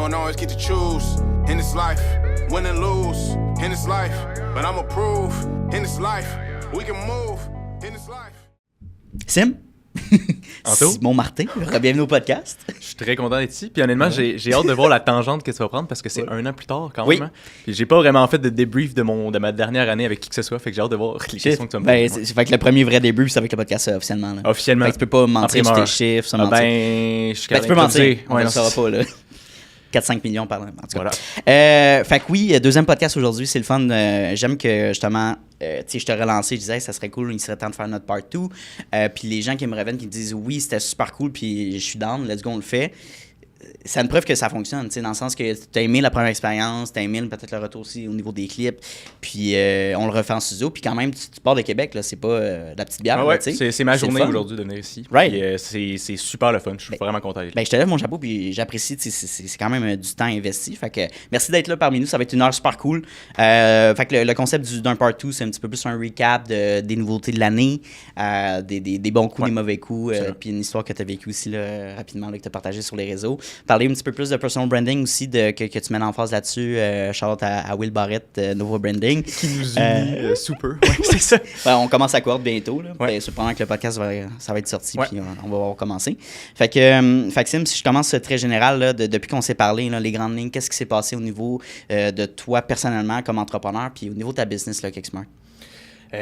don't always get to choose in this life, win and lose in this life. But I'ma prove in this life, we can move in this life. Sim? Anto? Simon Martin, bienvenue au podcast. Je suis très content d'être ici. Puis honnêtement, j'ai hâte de voir la tangente que tu vas prendre parce que c'est un an plus tard quand même. Hein. Puis j'ai pas vraiment fait de débrief de ma dernière année avec qui que ce soit. Fait que j'ai hâte de voir les questions que tu vas me poser. Fait que le premier vrai début, c'est avec le podcast officiellement. Là. Officiellement. Fait que tu peux pas mentir sur tes chiffres. Ça mentir. Je tu peux mentir. On ouais, ne le saura pas, là. 4-5 millions par an, en tout cas. Voilà. Fait que oui, deuxième podcast aujourd'hui, c'est le fun. J'aime que, justement, je te relancé, je disais, ça serait cool, il serait temps de faire notre part 2. Puis les gens qui me reviennent, qui me disent, oui, c'était super cool, puis je suis down, let's go, on le fait. Ça me prouve que ça fonctionne, dans le sens que tu as aimé la première expérience, tu as aimé peut-être le retour aussi au niveau des clips, puis on le refait en studio, puis quand même, tu pars de Québec, là, c'est pas de la petite bière. Ah ouais, là, c'est ma journée aujourd'hui de venir ici. Right. Puis, c'est super le fun, je suis vraiment content d'être là. Je te lève mon chapeau, puis j'apprécie, c'est quand même du temps investi, fait que merci d'être là parmi nous, ça va être une heure super cool. Fait que le concept d'un part 2, c'est un petit peu plus un recap des nouveautés de l'année, des bons coups, des mauvais coups, puis une histoire que tu as vécue aussi là, rapidement, là, que tu as partagée sur les réseaux. Parler un petit peu plus de personal branding aussi, que tu mets l'emphase là-dessus. Shout-out à Will Barrett, Nouveau Branding. Qui nous unit super. Ouais, c'est ça. On commence la cohorte bientôt. Là. Ouais. Cependant que le podcast ça va être sorti, puis on va voir commencer. Fait que Sim, si je commence très général, là, depuis qu'on s'est parlé, là, les grandes lignes, qu'est-ce qui s'est passé au niveau de toi personnellement comme entrepreneur, puis au niveau de ta business, là, Kicksmart? Tout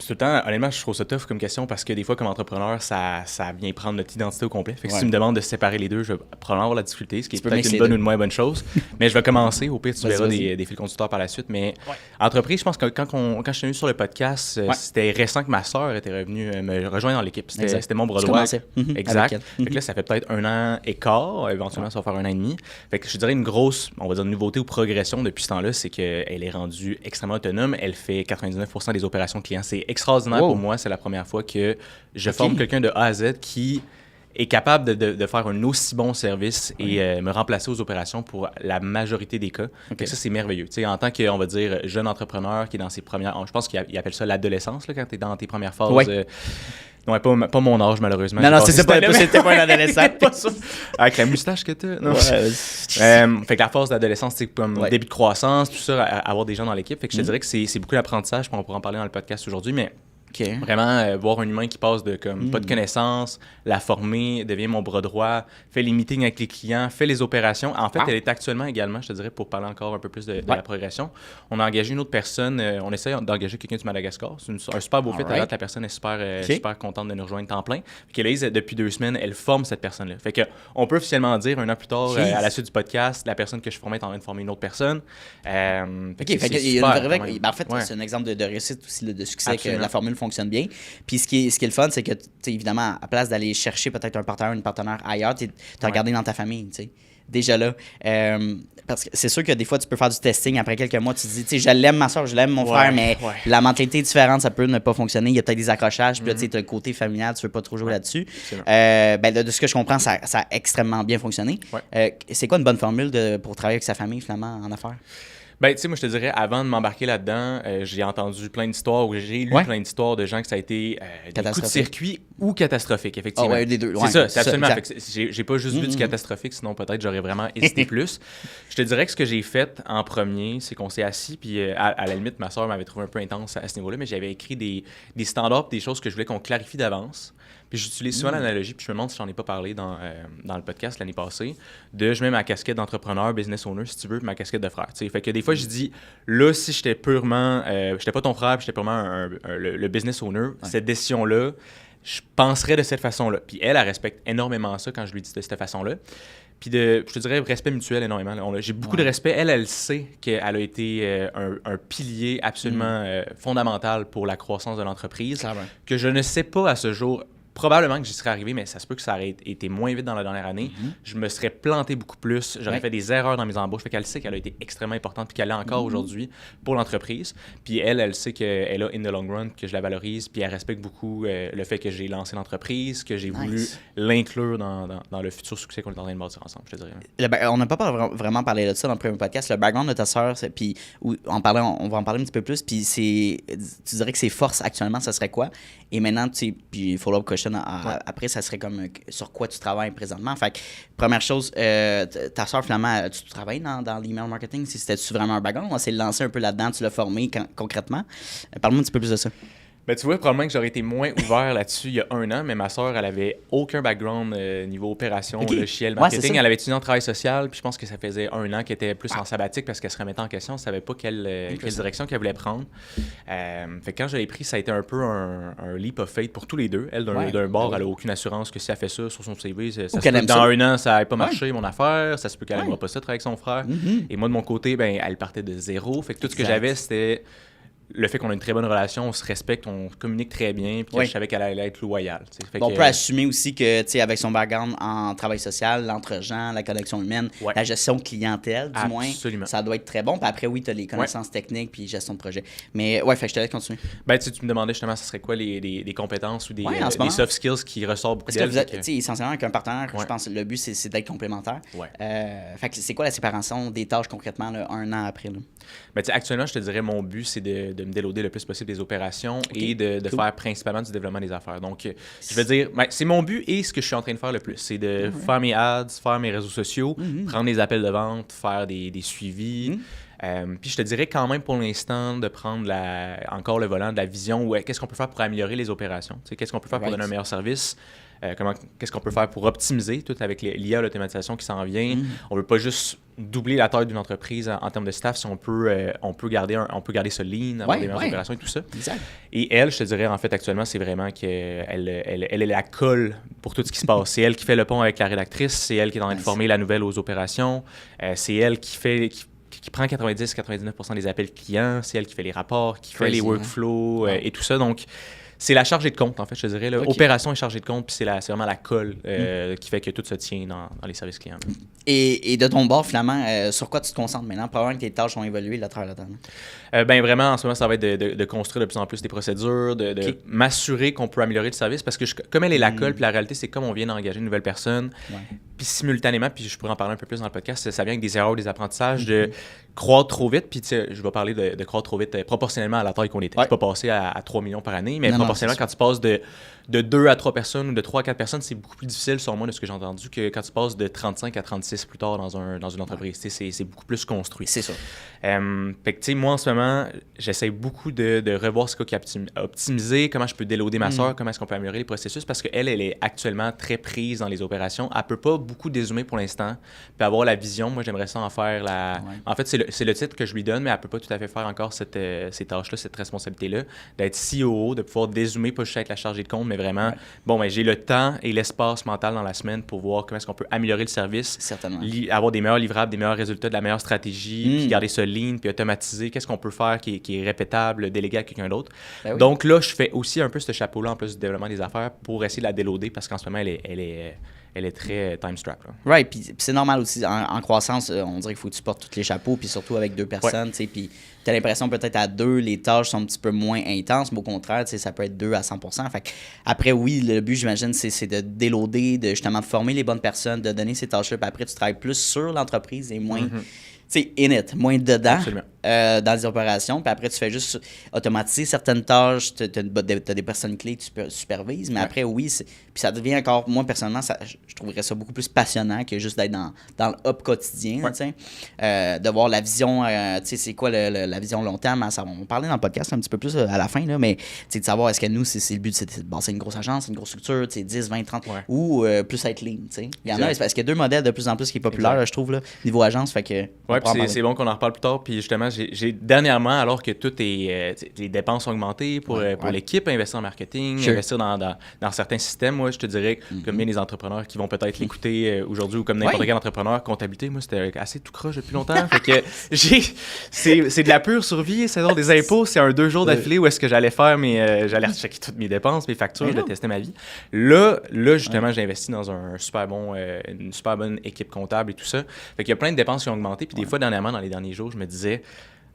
le temps, honnêtement, je trouve ça tough comme question parce que des fois, comme entrepreneur, ça vient prendre notre identité au complet. Fait que si tu me demandes de séparer les deux, je vais probablement avoir la difficulté, ce qui est peut-être une bonne ou une moins bonne chose. Mais je vais commencer. Au pire, tu verras des fils conducteurs par la suite. Mais entreprise, je pense que quand je suis venu sur le podcast, c'était récent que ma sœur était revenue me rejoindre dans l'équipe. C'était mon bras droit. Exact. Fait que là, ça fait peut-être 1 an et quart. Éventuellement, ça va faire 1 an et demi. Fait que je dirais une grosse, on va dire, nouveauté ou progression depuis ce temps-là, c'est qu'elle est rendue extrêmement autonome. Elle fait 99% des opérations clients. C'est extraordinaire pour moi. C'est la première fois que je forme quelqu'un de A à Z qui est capable de faire un aussi bon service et me remplacer aux opérations pour la majorité des cas. Et ça, c'est merveilleux. T'sais, en tant que, on va dire, jeune entrepreneur qui est dans ses premières... Je pense qu'il appelle ça l'adolescence, là, quand tu es dans tes premières phases. Non, pas mon âge, malheureusement. Non, c'était pas un adolescent. Pas ça. Avec la moustache que tu as. Fait que la phase d'adolescence, c'est comme début de croissance, tout ça, avoir des gens dans l'équipe. Fait que je te dirais que c'est beaucoup d'apprentissage, puis on pourra en parler dans le podcast aujourd'hui, mais vraiment, voir un humain qui passe de comme pas de connaissances, la former, devient mon bras droit, fait les meetings avec les clients, fait les opérations. En fait, elle est actuellement également, je te dirais, pour parler encore un peu plus de la progression. On a engagé une autre personne, on essaie d'engager quelqu'un du Madagascar. C'est un super beau fit. La personne est super contente de nous rejoindre temps plein. Puis Élise, depuis 2 semaines, elle forme cette personne-là. Fait que on peut officiellement dire, 1 an plus tard, à la suite du podcast, la personne que je formais est en train de former une autre personne. En fait, c'est un exemple de réussite aussi, de succès. Absolument. Que la formule fonctionne bien. Puis ce qui est le fun, c'est que, évidemment, à place d'aller chercher peut-être un partenaire ou une partenaire ailleurs, tu as regardé dans ta famille, tu sais. Déjà là. Parce que c'est sûr que des fois, tu peux faire du testing. Après quelques mois, tu te dis, tu sais, je l'aime ma soeur, je l'aime mon frère, mais la mentalité est différente, ça peut ne pas fonctionner. Il y a peut-être des accrochages. Puis là, tu sais, tu as le côté familial, tu veux pas trop jouer là-dessus. De ce que je comprends, ça a extrêmement bien fonctionné. C'est quoi une bonne formule pour travailler avec sa famille, finalement, en affaires? Ben, tu sais, moi, je te dirais, avant de m'embarquer là-dedans, j'ai entendu plein d'histoires ou j'ai lu plein d'histoires de gens que ça a été des coups de circuit ou catastrophiques, effectivement. Les deux. C'est ça, c'est absolument. J'ai pas juste vu du catastrophique, sinon peut-être j'aurais vraiment hésité plus. Je te dirais que ce que j'ai fait en premier, c'est qu'on s'est assis, puis à la limite, ma soeur m'avait trouvé un peu intense à ce niveau-là, mais j'avais écrit des standards, des choses que je voulais qu'on clarifie d'avance. Puis j'utilise souvent l'analogie, puis je me demande si j'en ai pas parlé dans le podcast l'année passée, je mets ma casquette d'entrepreneur, business owner, si tu veux, puis ma casquette de frère. T'sais. Fait que des fois, je dis, là, si j'étais purement, j'étais pas ton frère, puis j'étais purement le business owner, cette décision-là, je penserais de cette façon-là. Puis elle respecte énormément ça quand je lui dis de cette façon-là. Puis je te dirais, respect mutuel énormément. J'ai beaucoup de respect. Elle sait qu'elle a été un pilier absolument fondamental pour la croissance de l'entreprise, que je ne sais pas à ce jour. Probablement que j'y serais arrivé, mais ça se peut que ça aurait été moins vite dans la dernière année. Je me serais planté beaucoup plus. J'aurais fait des erreurs dans mes embauches. Fait qu'elle sait qu'elle a été extrêmement importante puis qu'elle l'est encore aujourd'hui pour l'entreprise. Puis elle sait qu'elle a in the long run, que je la valorise. Puis elle respecte beaucoup le fait que j'ai lancé l'entreprise, que j'ai voulu l'inclure dans le futur succès qu'on est en train de bâtir ensemble, je te dirais. On n'a pas vraiment parlé de ça dans le premier podcast. Le background de ta sœur, puis on va en parler un petit peu plus. Puis tu dirais que ses forces actuellement, ça serait quoi? Et maintenant, puis il faut que je question après, ça serait comme sur quoi tu travailles présentement. Fait que, première chose, ta soeur, finalement, tu travailles dans l'email marketing? C'était-tu vraiment un background? On s'est lancé un peu là-dedans, tu l'as formé concrètement. Parle-moi un petit peu plus de ça. Ben, tu vois, probablement que j'aurais été moins ouvert là-dessus il y a 1 an, mais ma soeur, elle avait aucun background niveau opération, logiciel, marketing. Elle avait étudié en travail social, puis je pense que ça faisait 1 an qu'elle était plus en sabbatique parce qu'elle se remettait en question, elle ne savait pas quelle direction qu'elle voulait prendre. Fait que quand je l'ai pris, ça a été un peu un leap of faith pour tous les deux. Elle, d'un bord, elle n'a aucune assurance que si elle fait ça sur son CV, ça se peut que dans 1 an, ça n'avait pas marché, mon affaire, ça se peut qu'elle n'aimera pas ça, travailler avec son frère. Et moi, de mon côté, ben, elle partait de zéro. Fait que tout ce que j'avais, c'était le fait qu'on a une très bonne relation, on se respecte, on communique très bien, puis je savais qu'elle allait être loyale. On peut assumer aussi que, avec son background en travail social, l'entre-gens, la connexion humaine, la gestion de clientèle, du moins, ça doit être très bon. Puis après, oui, tu as les connaissances techniques puis gestion de projet. Mais fait que je te laisse continuer. Ben, tu me demandais justement, ce serait quoi les compétences ou des soft skills qui ressortent beaucoup d'elle. Parce que vous êtes, essentiellement, avec un partenaire, je pense que le but, c'est d'être complémentaire. Fait que c'est quoi la séparation des tâches concrètement, là, 1 an après? Là? Ben, actuellement, je te dirais, mon but, c'est de me déloader le plus possible des opérations et de faire principalement du développement des affaires. Donc, je veux dire, c'est mon but et ce que je suis en train de faire le plus. C'est de faire mes ads, faire mes réseaux sociaux, prendre les appels de vente, faire des suivis. Puis je te dirais quand même pour l'instant de prendre encore le volant de la vision, qu'est-ce qu'on peut faire pour améliorer les opérations, qu'est-ce qu'on peut faire pour donner un meilleur service, qu'est-ce qu'on peut faire pour optimiser, tout avec l'IA, l'automatisation qui s'en vient. On ne veut pas juste doubler la taille d'une entreprise en termes de staff, si on peut garder ça lean, avoir des meilleures opérations et tout ça. Exact. Et elle, je te dirais, en fait, actuellement, c'est vraiment qu'elle est la colle pour tout ce qui se passe. C'est elle qui fait le pont avec la rédactrice, c'est elle qui est en train de former la nouvelle aux opérations, c'est elle qui prend 90-99% des appels clients, c'est elle qui fait les rapports, qui fait les workflows et tout ça. Donc, c'est la chargée de compte, en fait, je te dirais. Opération et chargée de compte, puis c'est vraiment la colle qui fait que tout se tient dans les services clients. Et de ton bord, finalement, sur quoi tu te concentres maintenant? Probablement que tes tâches ont évolué là, travers le temps. Ben vraiment, en ce moment, ça va être de construire de plus en plus des procédures, de m'assurer qu'on peut améliorer le service, parce que comme elle est la colle, puis la réalité, c'est comme on vient d'engager une nouvelle personne, puis simultanément, puis je pourrais en parler un peu plus dans le podcast, ça vient avec des erreurs, des apprentissages, de croître trop vite, puis je vais parler de croître trop vite proportionnellement à la taille qu'on était. Je ne peux pas passer à 3 millions par année, mais proportionnellement, quand tu passes de 2 à 3 personnes ou de 3 à 4 personnes, c'est beaucoup plus difficile, selon moi, de ce que j'ai entendu, que quand tu passes de 35 à 36 plus tard dans une entreprise. C'est beaucoup plus construit. C'est ça. Fait que, moi, en ce moment, j'essaie beaucoup de revoir ce qui est optimisé, comment je peux déloader ma soeur, comment est-ce qu'on peut améliorer les processus, parce qu'elle est actuellement très prise dans les opérations. Elle peut pas beaucoup dézoomer pour l'instant, puis avoir la vision. Moi, j'aimerais ça en faire En fait, c'est le titre que je lui donne, mais elle peut pas tout à fait faire encore ces tâches-là, cette responsabilité-là, d'être CEO, de pouvoir dézoomer, pas juste être la chargée de compte, mais vraiment, j'ai le temps et l'espace mental dans la semaine pour voir comment est-ce qu'on peut améliorer le service, avoir des meilleurs livrables, des meilleurs résultats, de la meilleure stratégie, puis garder ça lean, puis automatiser, qu'est-ce qu'on peut faire qui est répétable, délégué à quelqu'un d'autre. Donc là, je fais aussi un peu ce chapeau-là en plus du développement des affaires pour essayer de la déloader parce qu'en ce moment, elle est très time strap. Right, puis c'est normal aussi. En croissance, on dirait qu'il faut que tu portes tous les chapeaux, puis surtout avec 2 personnes, tu sais, puis tu as l'impression peut-être à 2, les tâches sont un petit peu moins intenses, mais au contraire, tu sais, ça peut être 2 à 100%. Fait après, oui, le but, j'imagine, c'est de déloader, de justement former les bonnes personnes, de donner ces tâches-là, puis après, tu travailles plus sur l'entreprise et moins... Tu sais, in it, moins dedans, dans les opérations. Puis après, tu fais juste automatiser certaines tâches. Tu as des personnes clés que tu supervises. Mais après, oui, puis ça devient encore, moi, personnellement, je trouverais ça beaucoup plus passionnant que juste d'être dans le hub quotidien. Tu sais. De voir la vision, tu sais, c'est quoi la vision long terme. On va parler dans le podcast un petit peu plus à la fin, là, mais de savoir est-ce que nous, c'est le but, c'est une grosse agence, une grosse structure, 10, 20, 30, ou plus être lean. Tu sais. Il y en a, parce qu'il y a 2 modèles de plus en plus qui est populaire, là, je trouve, là, niveau agence. Fait que. C'est bon qu'on en reparle plus tard. Puis justement, j'ai dernièrement, alors que tout est les dépenses ont augmenté pour l'équipe, investir en marketing, investir dans certains systèmes, moi, je te dirais, comme bien les entrepreneurs qui vont peut-être l'écouter aujourd'hui ou comme n'importe quel entrepreneur, comptabilité, moi, c'était assez tout croche depuis longtemps. Fait que c'est de la pure survie. C'est des impôts. C'est un 2 jours d'affilée où est-ce que j'allais faire j'allais rechecker toutes mes dépenses, mes factures, je testais ma vie. Là justement, j'ai investi dans une super bonne équipe comptable et tout ça. Fait qu'il y a plein de dépenses qui ont augmenté. Puis des fois, dernièrement, dans les derniers jours, je me disais,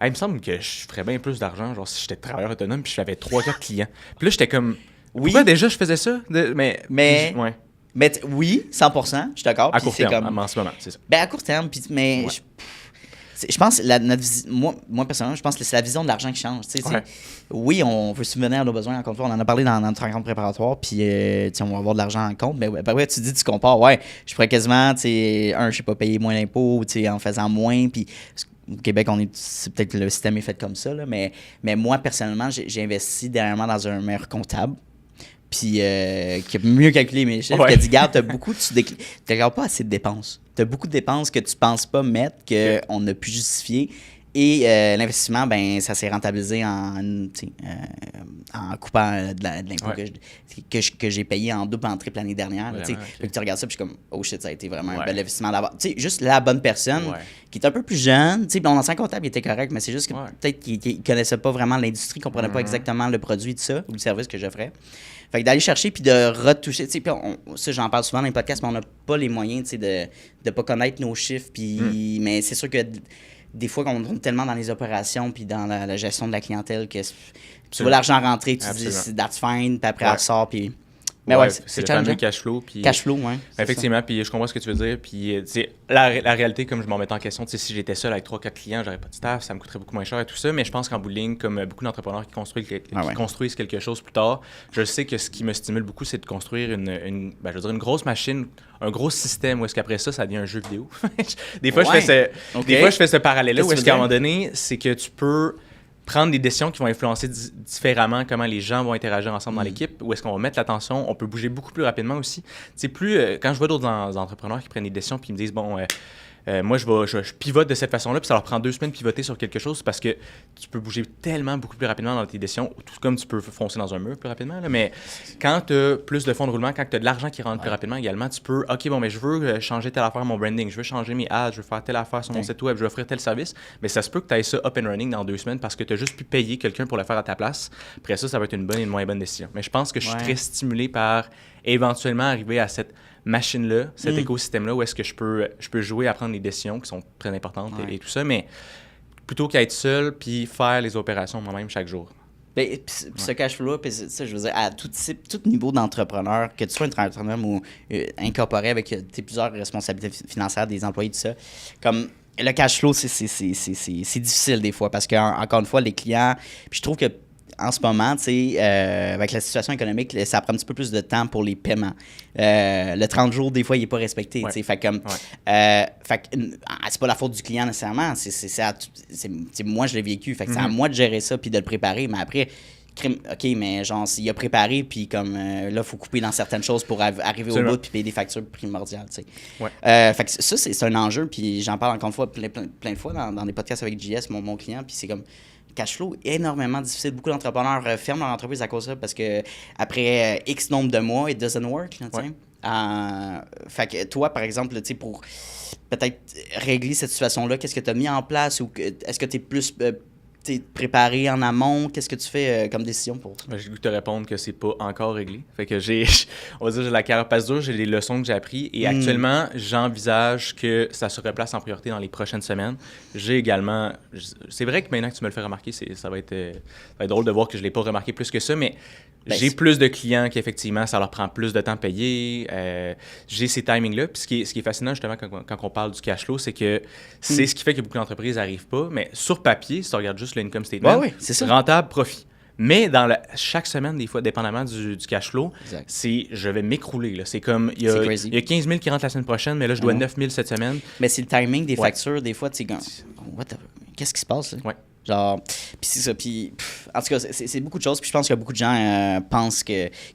il me semble que je ferais bien plus d'argent, genre si j'étais travailleur autonome puis j'avais 3-4 clients. Puis là, j'étais comme, pourquoi déjà je faisais ça? Mais oui, 100%, je suis d'accord. À court terme, en ce moment, c'est ça. À court terme, mais... je pense, moi, personnellement, je pense que c'est la vision de l'argent qui change. Oui, on veut subvenir à nos besoins, encore une fois, on en a parlé dans notre rencontre préparatoire, puis on va avoir de l'argent en compte. Mais après, tu compares, je pourrais quasiment, je sais pas, payer moins d'impôts, en faisant moins, puis au Québec, c'est peut-être que le système est fait comme ça, là, mais moi, personnellement, j'ai investi dernièrement dans un meilleur comptable, puis qui a mieux calculé mes chiffres, qui a dit, garde, tu déclares pas assez de dépenses. Tu as beaucoup de dépenses que tu penses pas mettre, qu'on a pu justifier. Et l'investissement, ça s'est rentabilisé en coupant de l'impôt que j'ai payé en double, en triple l'année dernière. Fait que tu regardes ça, puis je suis comme, oh shit, ça a été vraiment un bel investissement d'avoir. Juste la bonne personne qui est un peu plus jeune. Mon ancien comptable, il était correct, mais c'est juste que peut-être qu'il ne connaissait pas vraiment l'industrie, il ne comprenait pas exactement le produit de ça ou le service que j'offrais. Fait que d'aller chercher puis de retoucher, ça j'en parle souvent dans les podcasts, mais on n'a pas les moyens de ne pas connaître nos chiffres, puis mais c'est sûr que des fois, on tombe tellement dans les opérations puis dans la gestion de la clientèle que tu vois l'argent rentrer, tu dis that's fine, puis après elle sort, puis... Mais c'est le fameux cash flow. Cash flow, effectivement, puis je comprends ce que tu veux dire. Puis la réalité, comme je m'en mettais en question, si j'étais seul avec 3-4 clients, j'aurais pas de staff, ça me coûterait beaucoup moins cher et tout ça. Mais je pense qu'en bout de ligne, comme beaucoup d'entrepreneurs qui construisent quelque chose plus tard, je sais que ce qui me stimule beaucoup, c'est de construire une grosse machine, un gros système où est-ce qu'après ça devient un jeu vidéo. Des fois, je fais ce parallèle-là où est-ce qu'à un moment donné, c'est que tu peux prendre des décisions qui vont influencer différemment comment les gens vont interagir ensemble dans l'équipe, où est-ce qu'on va mettre l'attention, on peut bouger beaucoup plus rapidement aussi. Quand je vois d'autres entrepreneurs qui prennent des décisions puis ils me disent, moi, je pivote de cette façon-là, puis ça leur prend 2 semaines de pivoter sur quelque chose parce que tu peux bouger tellement beaucoup plus rapidement dans tes décisions, tout comme tu peux foncer dans un mur plus rapidement. Là. Mais quand tu as plus de fonds de roulement, quand tu as de l'argent qui rentre plus rapidement également, tu peux, mais je veux changer telle affaire, mon branding, je veux changer mes ads, je veux faire telle affaire sur mon site web, je veux offrir tel service. Mais ça se peut que tu aies ça up and running dans 2 semaines parce que tu as juste pu payer quelqu'un pour le faire à ta place. Après ça va être une bonne et une moins bonne décision. Mais je pense que je suis très stimulé par éventuellement arriver à cette machine-là, cet écosystème-là, où est-ce que je peux jouer à prendre des décisions qui sont très importantes et tout ça, mais plutôt qu'à être seul puis faire les opérations moi-même chaque jour. Ce cash flow, ça, je veux dire, à tout niveau d'entrepreneur, que tu sois un entrepreneur ou incorporé avec plusieurs responsabilités financières des employés, tout ça, comme le cash flow, c'est difficile des fois parce que, encore une fois, les clients, puis je trouve que en ce moment, avec la situation économique, ça prend un petit peu plus de temps pour les paiements. Le 30 jours, des fois, il n'est pas respecté. Fait que c'est pas la faute du client nécessairement. Moi, je l'ai vécu. Fait que c'est à moi de gérer ça puis de le préparer. Mais après, OK, mais genre, s'il a préparé, puis comme là, il faut couper dans certaines choses pour arriver au bout puis payer des factures primordiales. Fait que ça, c'est un enjeu. Puis j'en parle encore une fois plein de fois dans des podcasts avec JS, mon client. Puis c'est comme... Cash flow énormément difficile. Beaucoup d'entrepreneurs ferment leur entreprise à cause de ça parce que après X nombre de mois, it doesn't work. Fait que toi, par exemple, pour peut-être régler cette situation-là, qu'est-ce que tu as mis en place ou est-ce que tu es plus préparé en amont? Qu'est-ce que tu fais comme décision pour ça? J'ai voulu te répondre que c'est pas encore réglé. Fait que j'ai la carapace dure, j'ai les leçons que j'ai apprises et actuellement, j'envisage que ça se replace en priorité dans les prochaines semaines. J'ai également... C'est vrai que maintenant que tu me le fais remarquer, ça va être drôle de voir que je l'ai pas remarqué plus que ça, mais j'ai plus de clients qui, effectivement, ça leur prend plus de temps à payer. J'ai ces timings-là. Puis ce qui est fascinant, justement, quand on parle du cash flow, c'est que c'est ce qui fait que beaucoup d'entreprises n'arrivent pas. Mais sur papier, si tu regardes juste l'income statement, c'est ça. Rentable, profit. Mais chaque semaine, des fois, dépendamment du cash flow, je vais m'écrouler. Là. C'est comme, il y a 15 000 qui rentrent la semaine prochaine, mais là, je dois 9 000 cette semaine. Mais c'est le timing des factures. Des fois, tu sais, qu'est-ce qui se passe? Là? Genre, puis c'est ça, puis en tout cas, c'est beaucoup de choses, puis je pense que beaucoup de gens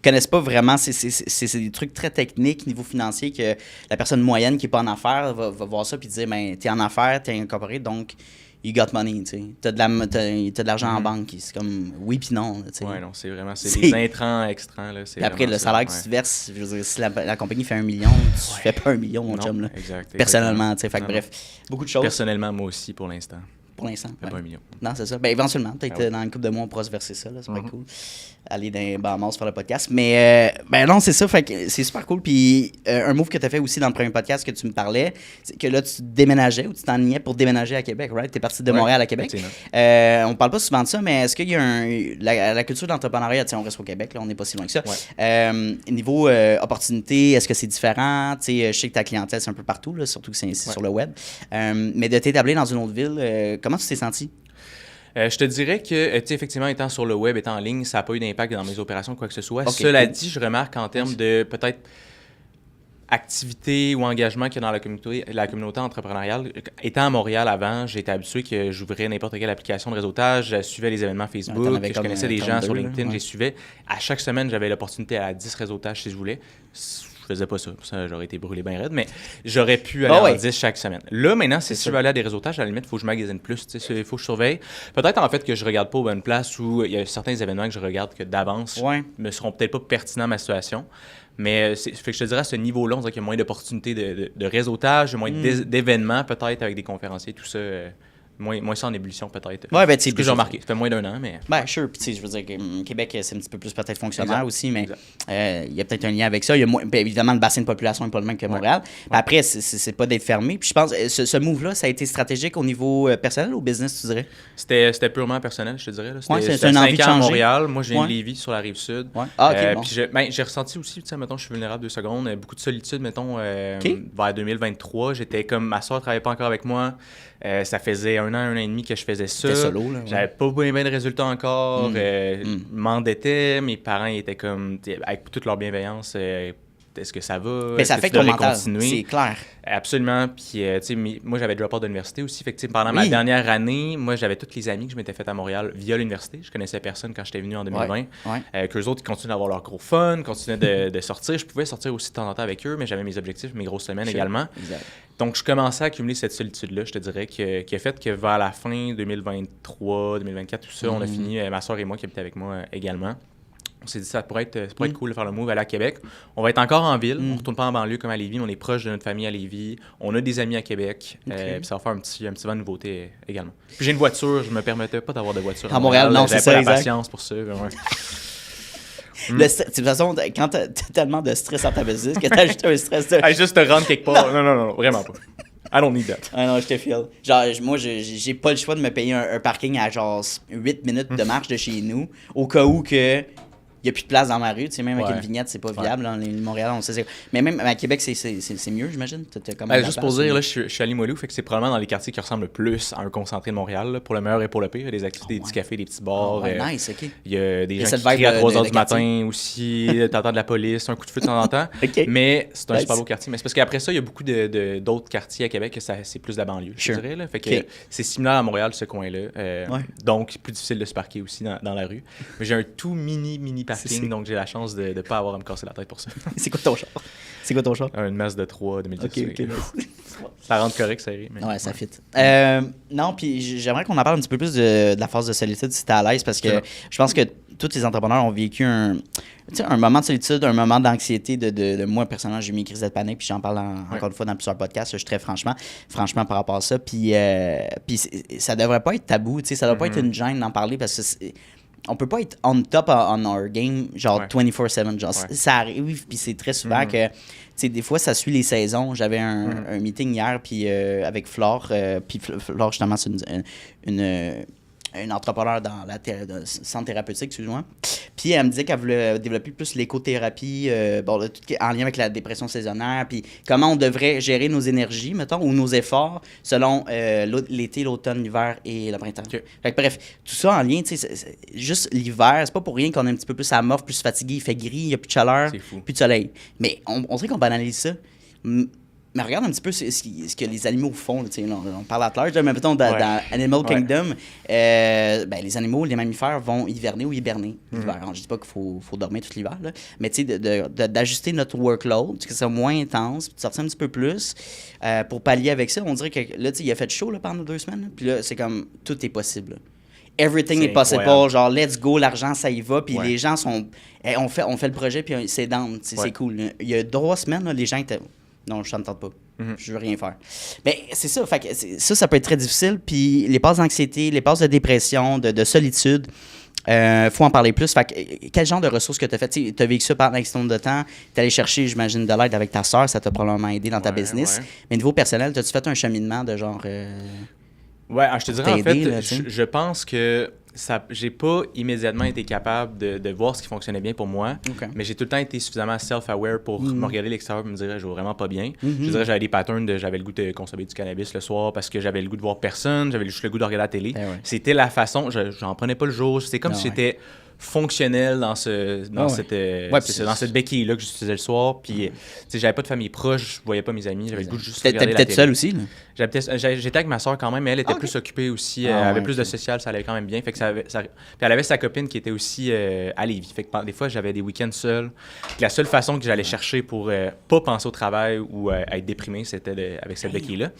connaissent pas vraiment, c'est des trucs très techniques niveau financier que la personne moyenne qui est pas en affaires va voir ça puis dire, t'es en affaires, t'es incorporé, donc you got money, tu sais, t'as de l'argent en banque, c'est comme oui puis non, tu sais. Ouais, non, c'est vraiment, c'est des intrants, extrants, là. Puis après, le salaire que tu te verses, je veux dire, si la compagnie fait 1 million, tu fais pas 1 million, mon chum, là. Exact, personnellement, tu sais, fait que bref, beaucoup de choses. Personnellement, moi aussi, pour l'instant. pour l'instant. Pas 1 million. Non, c'est ça. Ben, éventuellement, peut-être dans une couple de mois, on pourra se verser ça. Là, c'est pas cool. Aller dans les Bahamas faire le podcast. Mais non, c'est ça. Fait que c'est super cool. Puis un move que tu as fait aussi dans le premier podcast que tu me parlais, c'est que là, tu déménageais ou tu t'enlignais pour déménager à Québec, right? Tu es parti de Montréal à Québec. On parle pas souvent de ça, mais est-ce qu'il y a la culture d'entrepreneuriat, on reste au Québec, là, on n'est pas si loin que ça. Niveau opportunité, est-ce que c'est différent? Je sais que ta clientèle, c'est un peu partout, là, surtout que c'est sur le web. Mais de t'établir dans une autre ville, comment tu t'es senti? Je te dirais que, effectivement, étant sur le web, étant en ligne, ça n'a pas eu d'impact dans mes opérations, quoi que ce soit. Cela dit, je remarque en termes de peut-être activité ou engagement qu'il y a dans la communauté entrepreneuriale. Étant à Montréal avant, j'étais habitué que j'ouvrais n'importe quelle application de réseautage, je suivais les événements Facebook, je connaissais des gens sur LinkedIn, je les suivais. À chaque semaine, j'avais l'opportunité à 10 réseautage si je voulais. Je faisais pas ça. Ça, j'aurais été brûlé bien raide, mais j'aurais pu aller en 10 chaque semaine. Là, maintenant, si je veux aller à des réseautages, à la limite, il faut que je magasine plus. Il faut que je surveille. Peut-être, en fait, que je regarde pas aux bonnes places où il y a certains événements que je regarde que d'avance ne seront peut-être pas pertinents à ma situation. Mais fait que je te dirais, à ce niveau-là, on dirait qu'il y a moins d'opportunités de réseautage, moins d'événements, peut-être, avec des conférenciers, tout ça. Moins ça en ébullition, peut-être. Ouais, ben, c'est ce que j'ai remarqué. Ça fait moins d'un an, mais... Ben, sure. Puis, je veux dire que Québec, c'est un petit peu plus peut-être fonctionnaire aussi, mais il y a peut-être un lien avec ça. Il y a ben, évidemment, le bassin de population n'est pas le même que Montréal. Mais après, c'est pas d'être fermé. Puis, je pense ce move-là, ça a été stratégique au niveau personnel ou business, tu dirais? C'était purement personnel, je te dirais. C'est une envie de changer. À Montréal. Moi, je viens de Lévis, sur la Rive-Sud. Puis, j'ai ressenti aussi, mettons, je suis vulnérable 2 secondes, beaucoup de solitude, mettons, vers 2023. J'étais comme, ma soeur ne travaillait pas encore avec moi. Ça faisait 1 an et demi que je faisais ça. Solo, là, j'avais pas bien de résultats encore. Je m'endettais. Mes parents étaient comme, avec toute leur bienveillance, est-ce que ça va? Mais ça fait que ton mental, c'est clair. Absolument. Puis, moi, j'avais drop out de l'université aussi. Fait que, pendant ma dernière année, moi, j'avais tous les amis que je m'étais fait à Montréal via l'université. Je connaissais personne quand j'étais venu en 2020. Qu'eux autres, ils continuaient d'avoir leur gros fun, continuaient de sortir. Je pouvais sortir aussi de temps en temps avec eux, mais j'avais mes objectifs, mes grosses semaines également. Exact. Donc, je commençais à accumuler cette solitude-là, je te dirais, qui a fait que vers la fin 2023, 2024, tout ça, on a fini, ma soeur et moi qui habitaient avec moi également. On s'est dit ça pourrait être cool de faire le move, aller à Québec. On va être encore en ville, on ne retourne pas en banlieue comme à Lévis, mais on est proche de notre famille à Lévis. On a des amis à Québec, puis ça va faire un petit vent de nouveauté également. Puis j'ai une voiture, je me permettais pas d'avoir de voiture. À Montréal, non, c'est ça, j'avais pas la patience pour ça. De toute façon, quand t'as tellement de stress dans ta business, que t'as ajouté un stress de... juste te rendre quelque part. Non, vraiment pas. I don't need that. Ah non, je te file. Genre, moi, j'ai pas le choix de me payer un parking à genre 8 minutes de marche de chez nous, au cas où que il n'y a plus de place dans ma rue. Tu sais, même avec une vignette, c'est pas viable. Dans Montréal, on sait. Mais même à Québec, c'est mieux, j'imagine. Juste pour dire, là, je suis à Limoilou, fait que c'est probablement dans les quartiers qui ressemblent le plus à un concentré de Montréal, là, pour le meilleur et pour le pire. Il y a des activités, des petits cafés, des petits bars. Nice, OK. Il y a des gens qui crient à 3 h du matin aussi. T'entends de la police, un coup de feu de temps en temps. Mais c'est un super beau quartier. Mais c'est parce qu'après ça, il y a beaucoup d'autres quartiers à Québec que c'est plus de la banlieue, je dirais. Là. Fait que c'est similaire à Montréal, ce coin-là. Donc, plus difficile de se parquer aussi dans la rue. Mais j'ai un tout mini parking, donc j'ai la chance de ne pas avoir à me casser la tête pour ça. C'est quoi ton char? Une Mazda 3 2010. OK. Ça rentre correct, ça rit. Ouais, ça fit. Non, puis j'aimerais qu'on en parle un petit peu plus de la phase de solitude si t'es à l'aise, parce que je pense que tous les entrepreneurs ont vécu un moment de solitude, un moment d'anxiété. De moi, personnellement, j'ai eu mes crises de panique, puis j'en parle encore une fois dans plusieurs podcasts. Je suis très franchement par rapport à ça. Puis ça devrait pas être tabou, ça devrait pas être une gêne d'en parler, parce que on peut pas être on top on our game, genre 24/7. Genre, ça arrive, puis c'est très souvent que, tu sais, des fois, ça suit les saisons. J'avais un meeting hier, puis avec Flore, puis Flore, justement, c'est une entrepreneur dans le centre thérapeutique, excuse-moi. Puis elle me disait qu'elle voulait développer plus l'écothérapie, tout en lien avec la dépression saisonnière, puis comment on devrait gérer nos énergies, mettons, ou nos efforts selon l'été, l'automne, l'hiver et le printemps. Fait que, bref, tout ça en lien, tu sais, juste l'hiver, c'est pas pour rien qu'on est un petit peu plus amorphe, plus fatigué, il fait gris, il n'y a plus de chaleur, plus de soleil. Mais on dirait qu'on banalise ça. Mais regarde un petit peu ce que les animaux font. On parle à large, mais mettons dans Animal Kingdom, les animaux, les mammifères vont hiverner ou hiberner l'hiver. Je dis pas qu'il faut dormir tout l'hiver, là, mais d'ajuster notre workload, que ça soit moins intense, puis de sortir un petit peu plus pour pallier avec ça. On dirait que là, il a fait chaud là, pendant 2 semaines, puis là, c'est comme tout est possible. Là. Everything is possible, genre let's go, l'argent ça y va, puis les gens sont... on fait le projet, puis c'est down, c'est cool. Là. Il y a 3 semaines, là, les gens étaient... Non, je ne t'entends pas. Je veux rien faire. Mais c'est ça. Fait que ça peut être très difficile. Puis les passes d'anxiété, les passes de dépression, de solitude, faut en parler plus. Fait que, quel genre de ressources que tu as fait? Tu as vécu ça pendant un certain nombre de temps. Tu es allé chercher, j'imagine, de l'aide avec ta soeur. Ça t'a probablement aidé dans ta business. Mais niveau personnel, as-tu fait un cheminement de genre... Ouais, je te dirais, en fait, là, je pense que j'ai pas immédiatement été capable de voir ce qui fonctionnait bien pour moi, mais j'ai tout le temps été suffisamment self-aware pour me regarder l'extérieur et me dire je vais vraiment pas bien. Je dirais j'avais des patterns j'avais le goût de consommer du cannabis le soir parce que j'avais le goût de voir personne, j'avais juste le goût de regarder la télé. C'était la façon, j'en prenais pas le jour, c'est comme si j'étais fonctionnel dans cette béquille-là que j'utilisais le soir. Puis, j'avais pas de famille proche, je voyais pas mes amis, j'avais le goût de juste regarder la télé. T'étais peut-être seul aussi, là? J'étais avec ma soeur quand même, mais elle était plus occupée aussi. Elle avait plus de social, ça allait quand même bien. Fait que puis elle avait sa copine qui était aussi à Lévis. Fait que des fois, j'avais des week-ends seuls. Puis la seule façon que j'allais chercher pour pas penser au travail ou être déprimé, c'était avec cette béquille-là.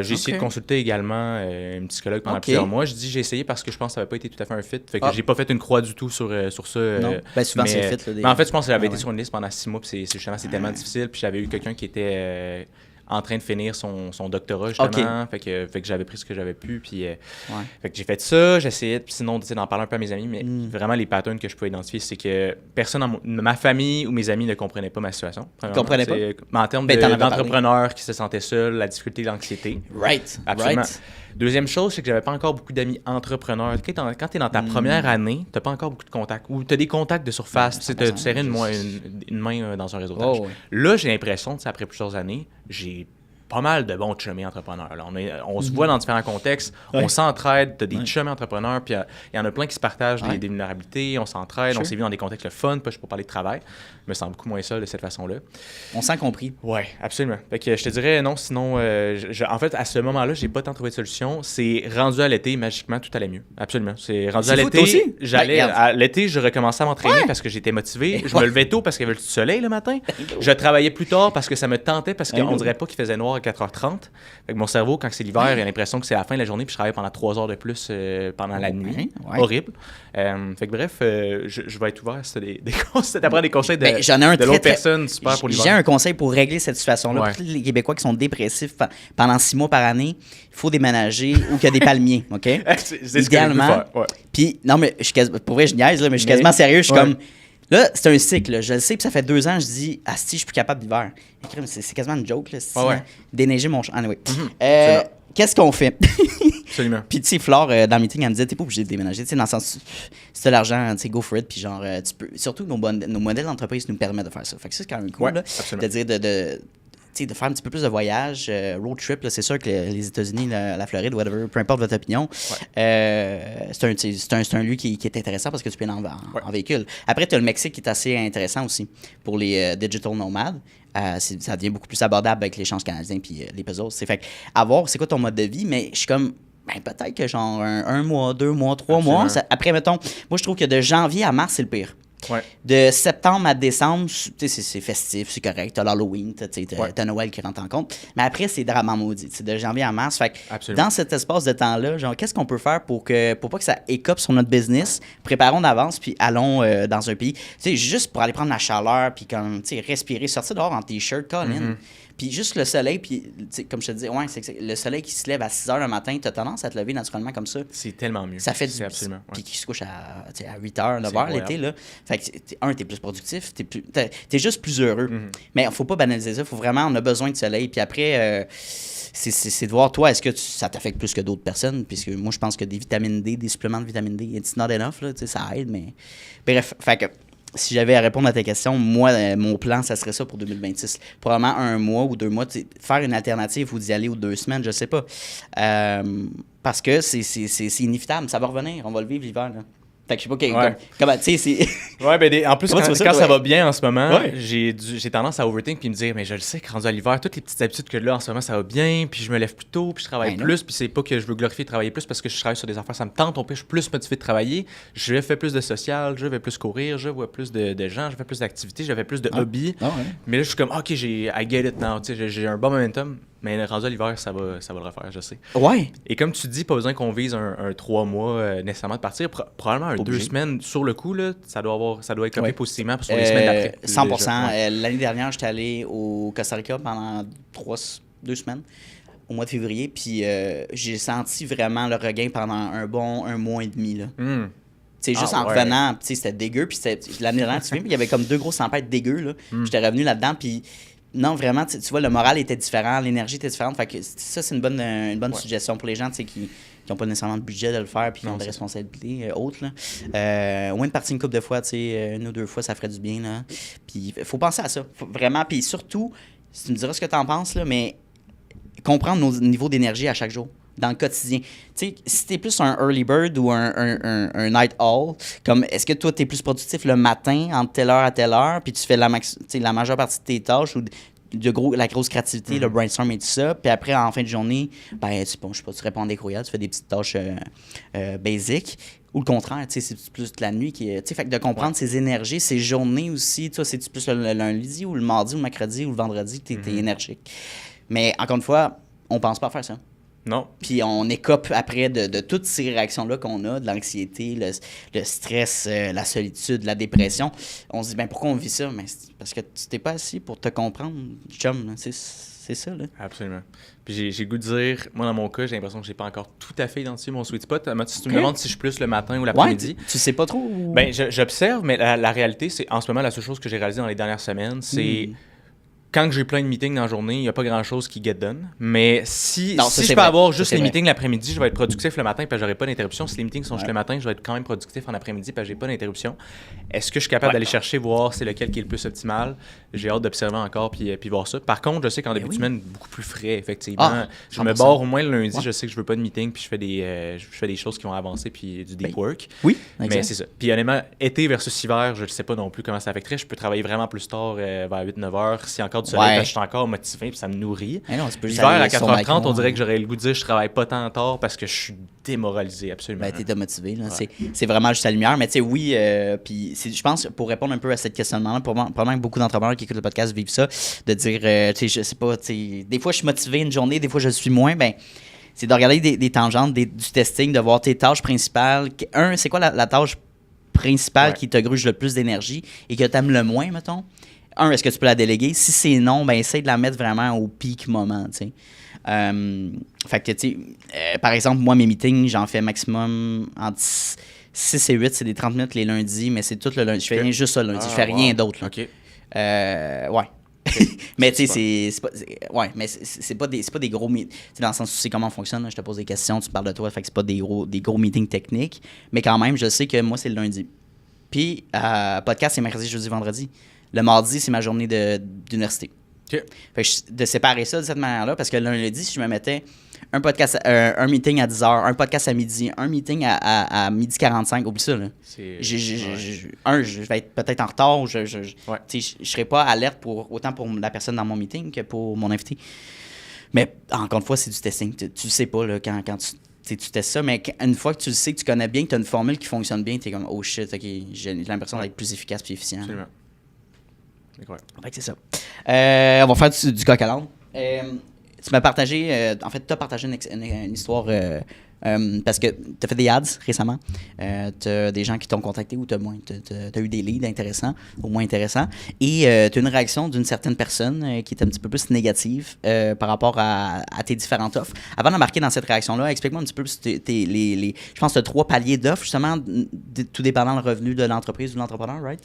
J'ai essayé de consulter également une psychologue pendant plusieurs mois. J'ai essayé parce que je pense que ça n'avait pas été tout à fait un fit. Fait que j'ai pas fait une croix du tout sur ça. Non. Souvent, c'est fit. Mais en fait, je pense que j'avais été sur une liste pendant 6 mois. Puis c'est tellement difficile. Puis j'avais eu quelqu'un qui était en train de finir son doctorat, justement. Fait que j'avais pris ce que j'avais pu. Puis fait que j'ai fait ça. J'essayais sinon d'en parler un peu à mes amis. Mais vraiment, les patterns que je peux identifier, c'est que personne dans ma famille ou mes amis ne comprenaient pas ma situation. Ils ne comprenaient pas? Mais en termes d'entrepreneurs qui se sentaient seuls, la difficulté, l'anxiété. Right. Absolument. Deuxième chose, c'est que j'avais pas encore beaucoup d'amis entrepreneurs. Quand tu es dans ta première année, tu n'as pas encore beaucoup de contacts. Ou tu as des contacts de surface. Tu serrais une main dans un réseautage. Là, j'ai l'impression, après plusieurs années, j'ai pas mal de bons chummies entrepreneurs. Là. On se voit dans différents contextes, on s'entraide, t'as des chummies entrepreneurs, puis il y en a plein qui se partagent des vulnérabilités, on s'entraide, on s'est vu dans des contextes le fun, pas juste pour parler de travail. Je me sens beaucoup moins seul de cette façon-là. On sent compris. Oui, absolument. Fait que je te dirais non, sinon, en fait, à ce moment-là, j'ai pas tant trouvé de solution. C'est rendu à l'été, magiquement, tout allait mieux. Absolument. C'est rendu à l'été. Aussi? À l'été, je recommençais à m'entraîner parce que j'étais motivé. Je me levais tôt parce qu'il y avait du soleil le matin. Je travaillais plus tard parce que ça me tentait, parce qu'on dirait pas qu'il faisait noir à 4h30. Fait que mon cerveau, quand c'est l'hiver, il a l'impression que c'est la fin de la journée, puis je travaille pendant 3 heures de plus pendant la nuit. Horrible. Fait que bref, je vais être ouvert si t'apprends des conseils de l'autre personne, super pour l'hiver. J'ai un conseil pour régler cette situation-là. Pour tous les Québécois qui sont dépressifs pendant 6 mois par année, il faut déménager ou qu'il y a des palmiers, OK? c'est idéalement. Puis, non, mais pour vrai, je niaise, là, mais je suis quasiment sérieux. Je suis comme... Là, c'est un cycle, là. Je le sais, puis ça fait 2 ans, je dis, si je suis plus capable d'hiver. C'est quasiment une joke, là. Déneiger mon champ. Anyway. Qu'est-ce qu'on fait? Absolument. Puis, tu sais, Flore, dans le meeting, elle me disait, t'es pas obligé de déménager. Tu sais, dans le sens, si t'as l'argent, tu sais, go for it. Puis, genre, tu peux. Surtout, nos modèles d'entreprise nous permettent de faire ça. Fait que c'est quand même cool, là. De dire de faire un petit peu plus de voyage, road trip, là, c'est sûr que les États-Unis, la Floride, whatever, peu importe votre opinion, c'est un lieu qui est intéressant parce que tu peux aller en véhicule. Après, tu as le Mexique qui est assez intéressant aussi pour les digital nomades. Ça devient beaucoup plus abordable avec l'échange canadien puis les pesos. Fait que, à voir, c'est quoi ton mode de vie, mais je suis comme... peut-être que genre un mois, 2 mois, 3 mois. Après, mettons, moi, je trouve que de janvier à mars, c'est le pire. De septembre à décembre, c'est festif, c'est correct. T'as l'Halloween, t'as Noël qui rentre en compte. Mais après, c'est drama maudit. C'est de janvier à mars. Fait que dans cet espace de temps-là, genre, qu'est-ce qu'on peut faire pour pas que ça écope sur notre business? Préparons d'avance, puis allons dans un pays. Juste pour aller prendre la chaleur, puis comme, respirer, sortir dehors en t-shirt, Colin. Puis juste le soleil, puis comme je te dis, c'est le soleil qui se lève à 6 h le matin, tu as tendance à te lever naturellement comme ça. C'est tellement mieux. Ça fait du absolument. Puis qui se couche à 8 h, 9 h l'été, là. Fait que, t'es plus productif, t'es juste plus heureux. Mais faut pas banaliser ça, on a besoin de soleil. Puis après, c'est de voir, toi, est-ce que ça t'affecte plus que d'autres personnes? Puisque moi, je pense que des vitamines D, des suppléments de vitamine D, it's not enough, là, ça aide, mais... Bref, fait que... Si j'avais à répondre à ta question, moi, mon plan, ça serait ça pour 2026. Probablement 1 mois ou 2 mois. Faire une alternative ou d'y aller ou 2 semaines, je sais pas. Parce que c'est inévitable. Ça va revenir. On va le vivre l'hiver. Là. Fait que je sais pas comment, tu sais, c'est... En plus, quand ça va bien en ce moment, j'ai tendance à overthink puis me dire, mais je le sais que rendu à l'hiver, toutes les petites habitudes que là, en ce moment, ça va bien, puis je me lève plus tôt, puis je travaille plus, puis c'est pas que je veux glorifier travailler plus parce que je travaille sur des affaires, ça me tente, je suis plus motivé de travailler, je fais plus de social, je vais plus courir, je vois plus de gens, je fais plus d'activités, je fais plus de hobbies. Mais là, je suis comme, OK, I get it now, tu sais, j'ai un bon momentum. Mais rendu à l'hiver, ça va le refaire, je sais. Ouais. Et comme tu dis, pas besoin qu'on vise un 3 mois nécessairement de partir. Probablement un 2 semaines sur le coup, là, ça doit être copié positivement pour les semaines d'après. 100%. L'année dernière, j'étais allé au Costa Rica pendant 2 semaines, au mois de février, puis j'ai senti vraiment le regain pendant un mois et demi. Là. Juste en revenant, c'était dégueu, puis l'année dernière, tu sais, il y avait comme 2 grosses tempêtes dégueu. Là. J'étais revenu là-dedans, puis non, vraiment, tu vois, le moral était différent, l'énergie était différente. Fait que ça, c'est une bonne suggestion pour les gens qui n'ont pas nécessairement de budget de le faire puis qui ont des responsabilités autres. Là. Au moins de partir une couple de fois, 1 ou 2 fois, ça ferait du bien. Là. Puis il faut penser à ça, vraiment. Puis surtout, tu me diras ce que tu en penses, là, mais comprendre nos niveaux d'énergie à chaque jour. Dans le quotidien. Tu sais, si t'es plus un early bird ou un night owl, comme est-ce que toi, t'es plus productif le matin, entre telle heure à telle heure, puis tu fais la majeure partie de tes tâches ou la grosse créativité, le brainstorm et tout ça, puis après, en fin de journée, je sais pas, tu réponds à des courriels, tu fais des petites tâches basiques. Ou le contraire, tu sais, c'est plus de la nuit qui est. Tu sais, fait que de comprendre ses énergies, ses journées aussi, toi, c'est plus le lundi ou le mardi ou le mercredi ou le vendredi que t'es énergique. Mais encore une fois, on pense pas à faire ça. Non. Puis on écope après de toutes ces réactions-là qu'on a, de l'anxiété, le stress, la solitude, la dépression. On se dit, pourquoi on vit ça? Mais c'est parce que tu t'es pas assis pour te comprendre, chum. C'est ça, là. Absolument. Puis j'ai le goût de dire, moi, dans mon cas, j'ai l'impression que j'ai pas encore tout à fait identifié mon sweet spot. Si tu me demandes si je suis plus le matin ou l'après-midi. Tu sais pas trop? J'observe, mais la réalité, c'est en ce moment, la seule chose que j'ai réalisée dans les dernières semaines, c'est... Quand j'ai plein de meetings dans la journée, il n'y a pas grand-chose qui get done. Mais si je peux avoir juste les meetings l'après-midi, je vais être productif le matin parce que j'aurai pas d'interruption. Si les meetings sont juste le matin, je vais être quand même productif en après-midi parce que j'ai pas d'interruption. Est-ce que je suis capable d'aller chercher, voir c'est lequel qui est le plus optimal? J'ai hâte d'observer encore puis voir ça. Par contre, je sais qu'en début de semaine, beaucoup plus frais, effectivement. Je me barre au moins le lundi, je sais que je veux pas de meeting puis je fais des choses qui vont avancer puis du deep work. Oui, mais c'est ça. Puis honnêtement, été versus hiver, je ne sais pas non plus comment ça affecterait. Je peux travailler vraiment plus tard vers 8-9 heures. Si encore du soleil, je suis encore motivé puis ça me nourrit. L'hiver à 4h30, on dirait que j'aurais le goût de dire je travaille pas tant tard parce que je suis démoralisé, absolument. T'es démotivé. Là. C'est vraiment juste la lumière. Mais tu sais, oui, puis je pense, pour répondre un peu à cette questionnement-là, probablement que beaucoup d'entrepreneurs qui écoutent le podcast vivent ça, de dire, tu sais, je sais pas, des fois je suis motivé une journée, des fois je le suis moins, c'est de regarder des tangentes, du testing, de voir tes tâches principales. C'est quoi la tâche principale qui te gruge le plus d'énergie et que tu aimes le moins, mettons? Est-ce que tu peux la déléguer? Si c'est non, essaye de la mettre vraiment au pic moment, tu sais. Fait que, tu sais, par exemple, moi, mes meetings, j'en fais maximum entre 6 et 8, c'est des 30 minutes les lundis, mais c'est tout le lundi. Je fais rien juste ça le lundi, je fais rien d'autre. Là. OK. Ouais. Mais tu sais, c'est pas des gros meetings. Dans le sens où tu sais comment on fonctionne, là, je te pose des questions, tu parles de toi, fait que c'est pas des gros meetings techniques. Mais quand même, je sais que moi, c'est le lundi. Puis, podcast, c'est mercredi, jeudi, vendredi. Le mardi, c'est ma journée d'université. Okay. Fait que de séparer ça de cette manière-là, parce que le lundi, si je me mettais un podcast, un meeting à 10h, un podcast à midi, un meeting à midi 45, oublie ça. Là. Je vais être peut-être en retard, ou je serai pas alerte autant pour la personne dans mon meeting que pour mon invité. Mais encore une fois, c'est du testing. Tu le sais pas là, quand tu testes ça, mais une fois que tu le sais, que tu connais bien, que tu as une formule qui fonctionne bien, tu es comme « Oh shit, OK, j'ai l'impression d'être plus efficace et efficient. » Absolument. Fait que c'est ça. On va faire du coq à l'âne. Tu m'as partagé, en fait, tu as partagé une histoire parce que tu as fait des ads récemment. Tu as des gens qui t'ont contacté ou tu as eu des leads intéressants, au moins intéressants. Et tu as une réaction d'une certaine personne qui est un petit peu plus négative par rapport à tes différentes offres. Avant d'embarquer dans cette réaction-là, explique-moi un petit peu je pense que tu as 3 paliers d'offres, justement, tout dépendant le revenu de l'entreprise ou de l'entrepreneur, right?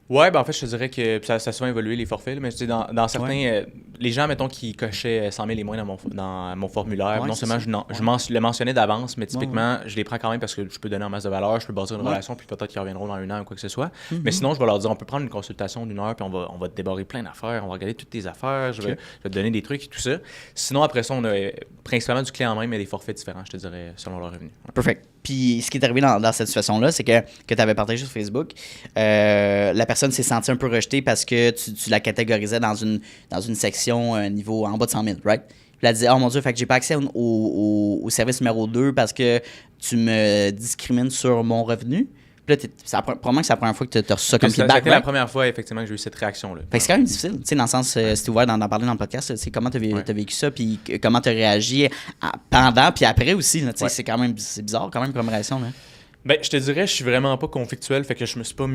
Ouais, en fait, je te dirais que ça a souvent évolué, les forfaits. Là, mais dans certains, les gens, mettons, qui cochaient 100 000 et moins dans mon formulaire, non seulement je le mentionnais d'avance, mais typiquement, je les prends quand même parce que je peux donner en masse de valeur, je peux bâtir une relation, puis peut-être qu'ils reviendront dans 1 an ou quoi que ce soit. Mais sinon, je vais leur dire, on peut prendre une consultation d'1 heure, puis on va te débarrer plein d'affaires, on va regarder toutes tes affaires, je vais te donner des trucs et tout ça. Sinon, après ça, on a principalement du clé en main, mais des forfaits différents, je te dirais, selon leur revenu. Perfect. Puis ce qui est arrivé dans cette situation-là, c'est que tu avais partagé sur Facebook, la personne s'est sentie un peu rejetée parce que tu la catégorisais dans une section niveau en bas de 100 000, right? Puis elle a dit « Oh mon Dieu, fait que j'ai pas accès au service numéro 2 parce que tu me discrimines sur mon revenu. » Puis Puis là, probablement que c'est la première fois que tu as reçu ça comme feedback. C'était la première fois, effectivement, que j'ai eu cette réaction-là. Fait que c'est quand même difficile, tu sais, dans le sens, si tu ouvert d'en parler dans le podcast, tu sais, comment tu as vécu ça, puis comment tu as réagi pendant, puis après aussi, tu sais, c'est bizarre quand même comme réaction, là. Ben, je te dirais, je suis vraiment pas conflictuel, fait que je me suis pas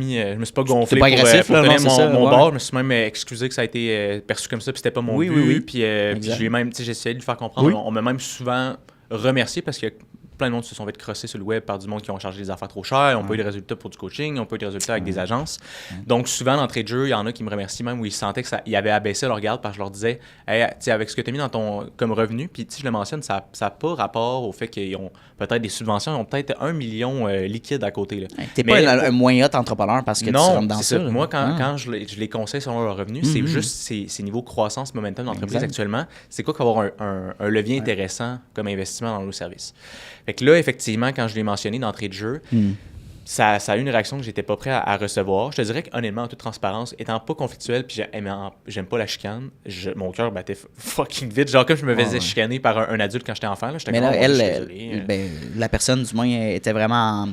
gonflé pas agressif, pour là, tenir mon bord. Je me suis même excusé que ça a été perçu comme ça, puis c'était pas mon but. Puis j'ai essayé de lui faire comprendre. On m'a même souvent remercié parce que plein de monde se sont fait crosser sur le web par du monde qui ont chargé des affaires trop chères, ils n'ont pas eu de résultats pour du coaching, ils n'ont pas eu de résultats avec des agences. Donc, souvent, d'entrée de jeu, il y en a qui me remercient même où ils sentaient qu'ils avaient abaissé leur garde parce que je leur disais, hey, avec ce que tu as mis dans ton comme revenu, puis je le mentionne, ça n'a pas rapport au fait qu'ils ont peut-être des subventions, ils ont peut-être 1 million liquide à côté. Là. T'es pas un moyen entrepreneur parce que tu rentres dans ça. Moi, quand je les conseille selon leur revenu, c'est juste ces niveaux de croissance momentum d'entreprise actuellement. C'est quoi qu'avoir un levier intéressant comme investissement dans nos services? Fait que là, effectivement, quand je l'ai mentionné d'entrée de jeu, ça a eu une réaction que j'étais pas prêt à recevoir. Je te dirais qu'honnêtement, en toute transparence, étant pas conflictuel, puis j'aime pas la chicane, mon cœur battait fucking vite. Genre comme je me faisais chicaner par un adulte quand j'étais enfant. Là, mais là, la personne, du moins, était vraiment...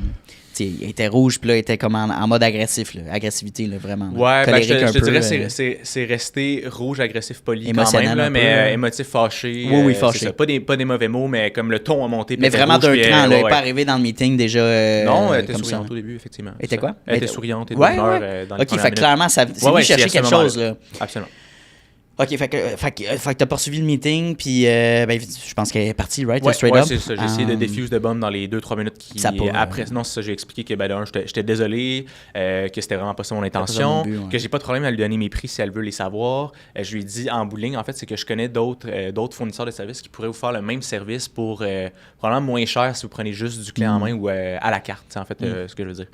il était rouge, puis là, il était comme en mode agressif, là, agressivité, là, vraiment. Ouais, je te dirais c'est resté rouge, agressif, poli quand même, là, mais émotif, fâché. Oui, fâché. Pas des mauvais mots, mais comme le ton a monté. Mais vraiment d'un cran, là, elle n'est pas arrivée dans le meeting déjà. Non, elle était souriante au début, effectivement. Elle était quoi? Elle était souriante et de bonheur dans les OK, fait clairement, c'est lui chercher quelque chose, là. Absolument. OK, fait que t'as poursuivi le meeting, puis je pense qu'elle est partie, right? Ouais, c'est ça. J'ai essayé de diffuse de bombe dans les 2-3 minutes après. Non, c'est ça, j'ai expliqué que j'étais désolé, que c'était vraiment pas ça mon intention, que j'ai pas de problème à lui donner mes prix si elle veut les savoir. Je lui ai dit en bout de ligne, en fait, c'est que je connais d'autres fournisseurs de services qui pourraient vous faire le même service pour probablement moins cher si vous prenez juste du clé en main ou à la carte, en fait, ce que je veux dire.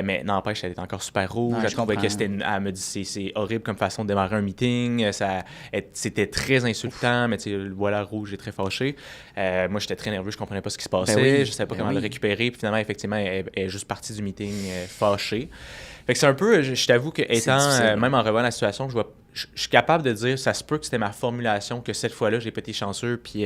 Mais n'empêche, elle était encore super rouge. Elle trouvait que elle me dit c'est horrible comme façon de démarrer un meeting. C'était très insultant, mais voilà, rouge et très fâché. Moi, j'étais très nerveux, je comprenais pas ce qui se passait, je savais pas comment le récupérer, puis finalement, effectivement, elle est juste partie du meeting fâchée. Fait que c'est un peu, je t'avoue que même en revoyant la situation, je suis capable de dire, ça se peut que c'était ma formulation, que cette fois-là, j'ai pas été chanceux, puis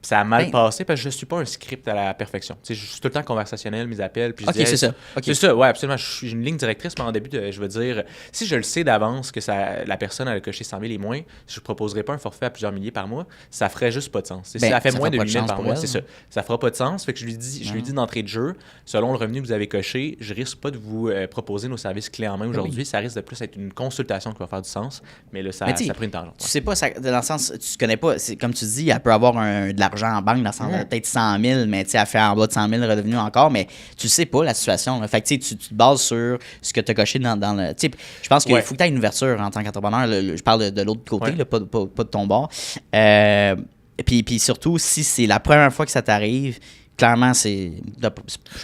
ça a mal passé, parce que je suis pas un script à la perfection. Je suis tout le temps conversationnel, mes appels, puis je dis, c'est ça. C'est ça, ouais, absolument. Je suis une ligne directrice, mais en début, je veux dire, si je le sais d'avance que la personne a coché 100 000 et moins, je proposerais pas un forfait à plusieurs milliers par mois, ça ferait juste pas de sens. Si ça fait moins de 8 000 par mois, c'est ça. Ça fera pas de sens. Fait que je lui dis d'entrée de jeu, selon le revenu que vous avez coché, je risque pas de vous proposer nos services clés en main aujourd'hui. Ça risque de plus être une consultation qui va faire du sens, mais là, ça a pris une tangente. Tu sais pas, dans le sens, tu connais pas, comme tu dis, elle peut avoir de l'argent en banque, dans le sens, peut-être 100 000, mais elle fait en bas de 100 000 revenus encore, mais tu sais pas la situation. Là. Fait que tu te bases sur ce que tu as coché dans le. Je pense qu'il faut que tu aies une ouverture en tant qu'entrepreneur. Je parle de l'autre côté, là, pas de ton bord. Puis surtout, si c'est la première fois que ça t'arrive, clairement, je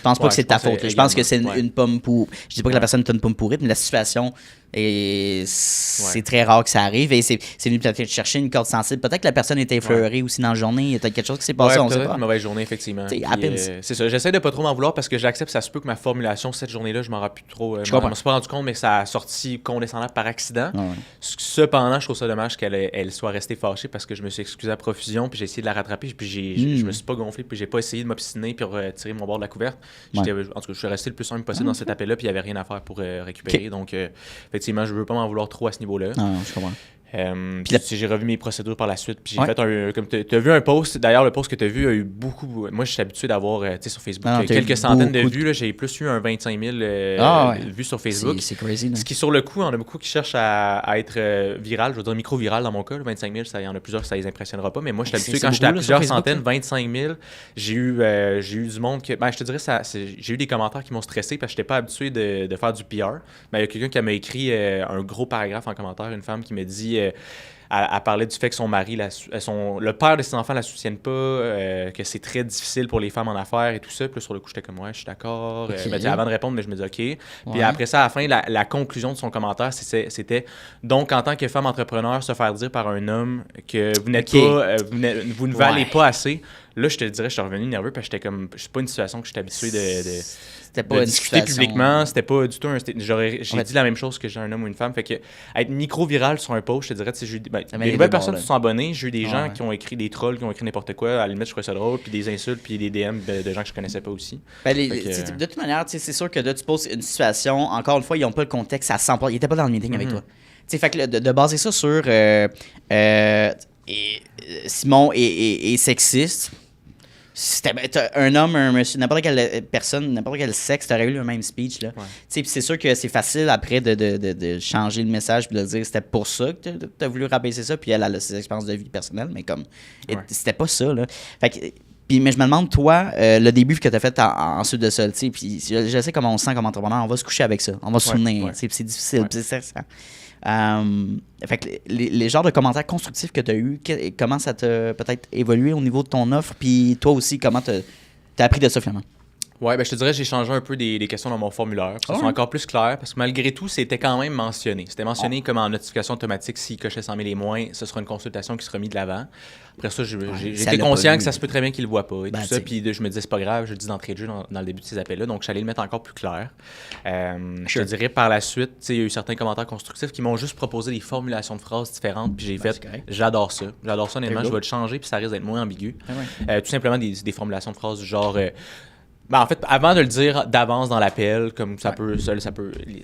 pense pas que c'est de ta faute. Je pense que c'est une pomme pourrie. Je dis pas que la personne est une pomme pourrie, mais la situation, c'est très rare que ça arrive. Et c'est venu peut-être chercher une corde sensible. Peut-être que la personne était effleurée aussi dans la journée. Il y a peut-être quelque chose qui s'est passé, on sait pas. Une mauvaise journée, effectivement. C'est ça. J'essaie de pas trop m'en vouloir parce que j'accepte, ça se peut que ma formulation cette journée-là, je m'en rends plus trop. Je m'en suis pas rendu compte, mais ça a sorti condescendant par accident. Cependant, je trouve ça dommage qu'elle soit restée fâchée parce que je me suis excusé à profusion, puis j'ai essayé de la rattraper, puis je me suis pas gonflé, puis j'ai pas essayé de m'obstiner puis retirer mon bord de la couverte. En tout cas, je suis resté le plus simple possible dans cet appel-là, puis il y avait rien à faire pour récupérer. Donc, effectivement, je veux pas m'en vouloir trop à ce niveau-là. Non, je comprends. J'ai revu mes procédures par la suite. Puis j'ai fait comme tu as vu un post. D'ailleurs, le post que tu as vu a eu beaucoup. Moi, je suis habitué d'avoir sur Facebook quelques centaines de vues. Là, j'ai plus eu un 25 000 vues sur Facebook. C'est crazy. Là. Ce qui, sur le coup, on a beaucoup qui cherchent à être viral. Je veux dire micro-viral dans mon cas. Le 25 000, il y en a plusieurs que ça les impressionnera pas. Mais moi, je suis habitué quand j'étais à plusieurs centaines, 25 000. J'ai eu du monde que. Je te dirais, j'ai eu des commentaires qui m'ont stressé parce que je n'étais pas habitué de faire du PR. Il y a quelqu'un qui m'a écrit un gros paragraphe en commentaire, une femme qui me dit. Elle parlait du fait que son mari, le père de ses enfants la soutienne pas, que c'est très difficile pour les femmes en affaires et tout ça. Puis là, sur le coup, j'étais comme, ouais, je suis d'accord. Avant de répondre, mais je me dis, OK. Puis après ça, à la fin, la conclusion de son commentaire, c'était donc, en tant que femme entrepreneur, se faire dire par un homme que vous n'êtes pas, vous ne valez pas assez. Là, je te dirais, je suis revenu nerveux parce que j'étais comme, c'est pas une situation que je suis habitué c'était pas de discuter publiquement, c'était pas du tout j'ai dit la même chose que j'ai un homme ou une femme. Fait que être micro-viral sur un post, je te dirais, les nouvelles personnes qui sont abonnées, j'ai eu des gens qui ont écrit des trolls, qui ont écrit n'importe quoi. À la limite, je trouvais ça drôle, puis des insultes, puis des DM de gens que je connaissais pas aussi. De toute manière, c'est sûr que là, tu poses une situation, encore une fois, ils n'ont pas le contexte à 100%. Ils n'étaient pas dans le meeting avec toi. Fait que de baser ça sur Simon est sexiste. Un homme, un monsieur, n'importe quelle personne, n'importe quel sexe, t'aurais eu le même speech. Là. Puis c'est sûr que c'est facile après de changer le message puis de dire c'était pour ça que t'as voulu rabaisser ça. Puis elle a ses expériences de vie personnelle, mais comme c'était pas ça. Là. Fait que, mais je me demande, toi, le début que tu as fait ensuite de ça, puis je sais comment on se sent comme entrepreneur, on va se coucher avec ça, on va se souvenir, puis c'est difficile, puis c'est ça. Fait que les genres de commentaires constructifs que tu as eus, comment ça t'a peut-être évolué au niveau de ton offre, puis toi aussi, comment t'as appris de ça finalement? Ouais, je te dirais, j'ai changé un peu des questions dans mon formulaire. Ça soit encore plus clair, parce que malgré tout, c'était quand même mentionné. C'était mentionné comme en notification automatique, s'il cochait 100 000 et moins, ce sera une consultation qui sera mise de l'avant. Après ça, j'étais conscient que ça se peut très bien qu'il le voit pas et tout ça. Puis je me disais, c'est pas grave, je le dis d'entrée de jeu dans le début de ces appels-là. Donc, j'allais le mettre encore plus clair. Je te dirais, par la suite, il y a eu certains commentaires constructifs qui m'ont juste proposé des formulations de phrases différentes. Puis j'ai fait, j'adore ça. J'adore ça, honnêtement. Je vais le changer, puis ça risque d'être moins ambigu. Tout simplement des formulations de phrases du genre... en fait, avant de le dire d'avance dans l'appel, comme ça peut,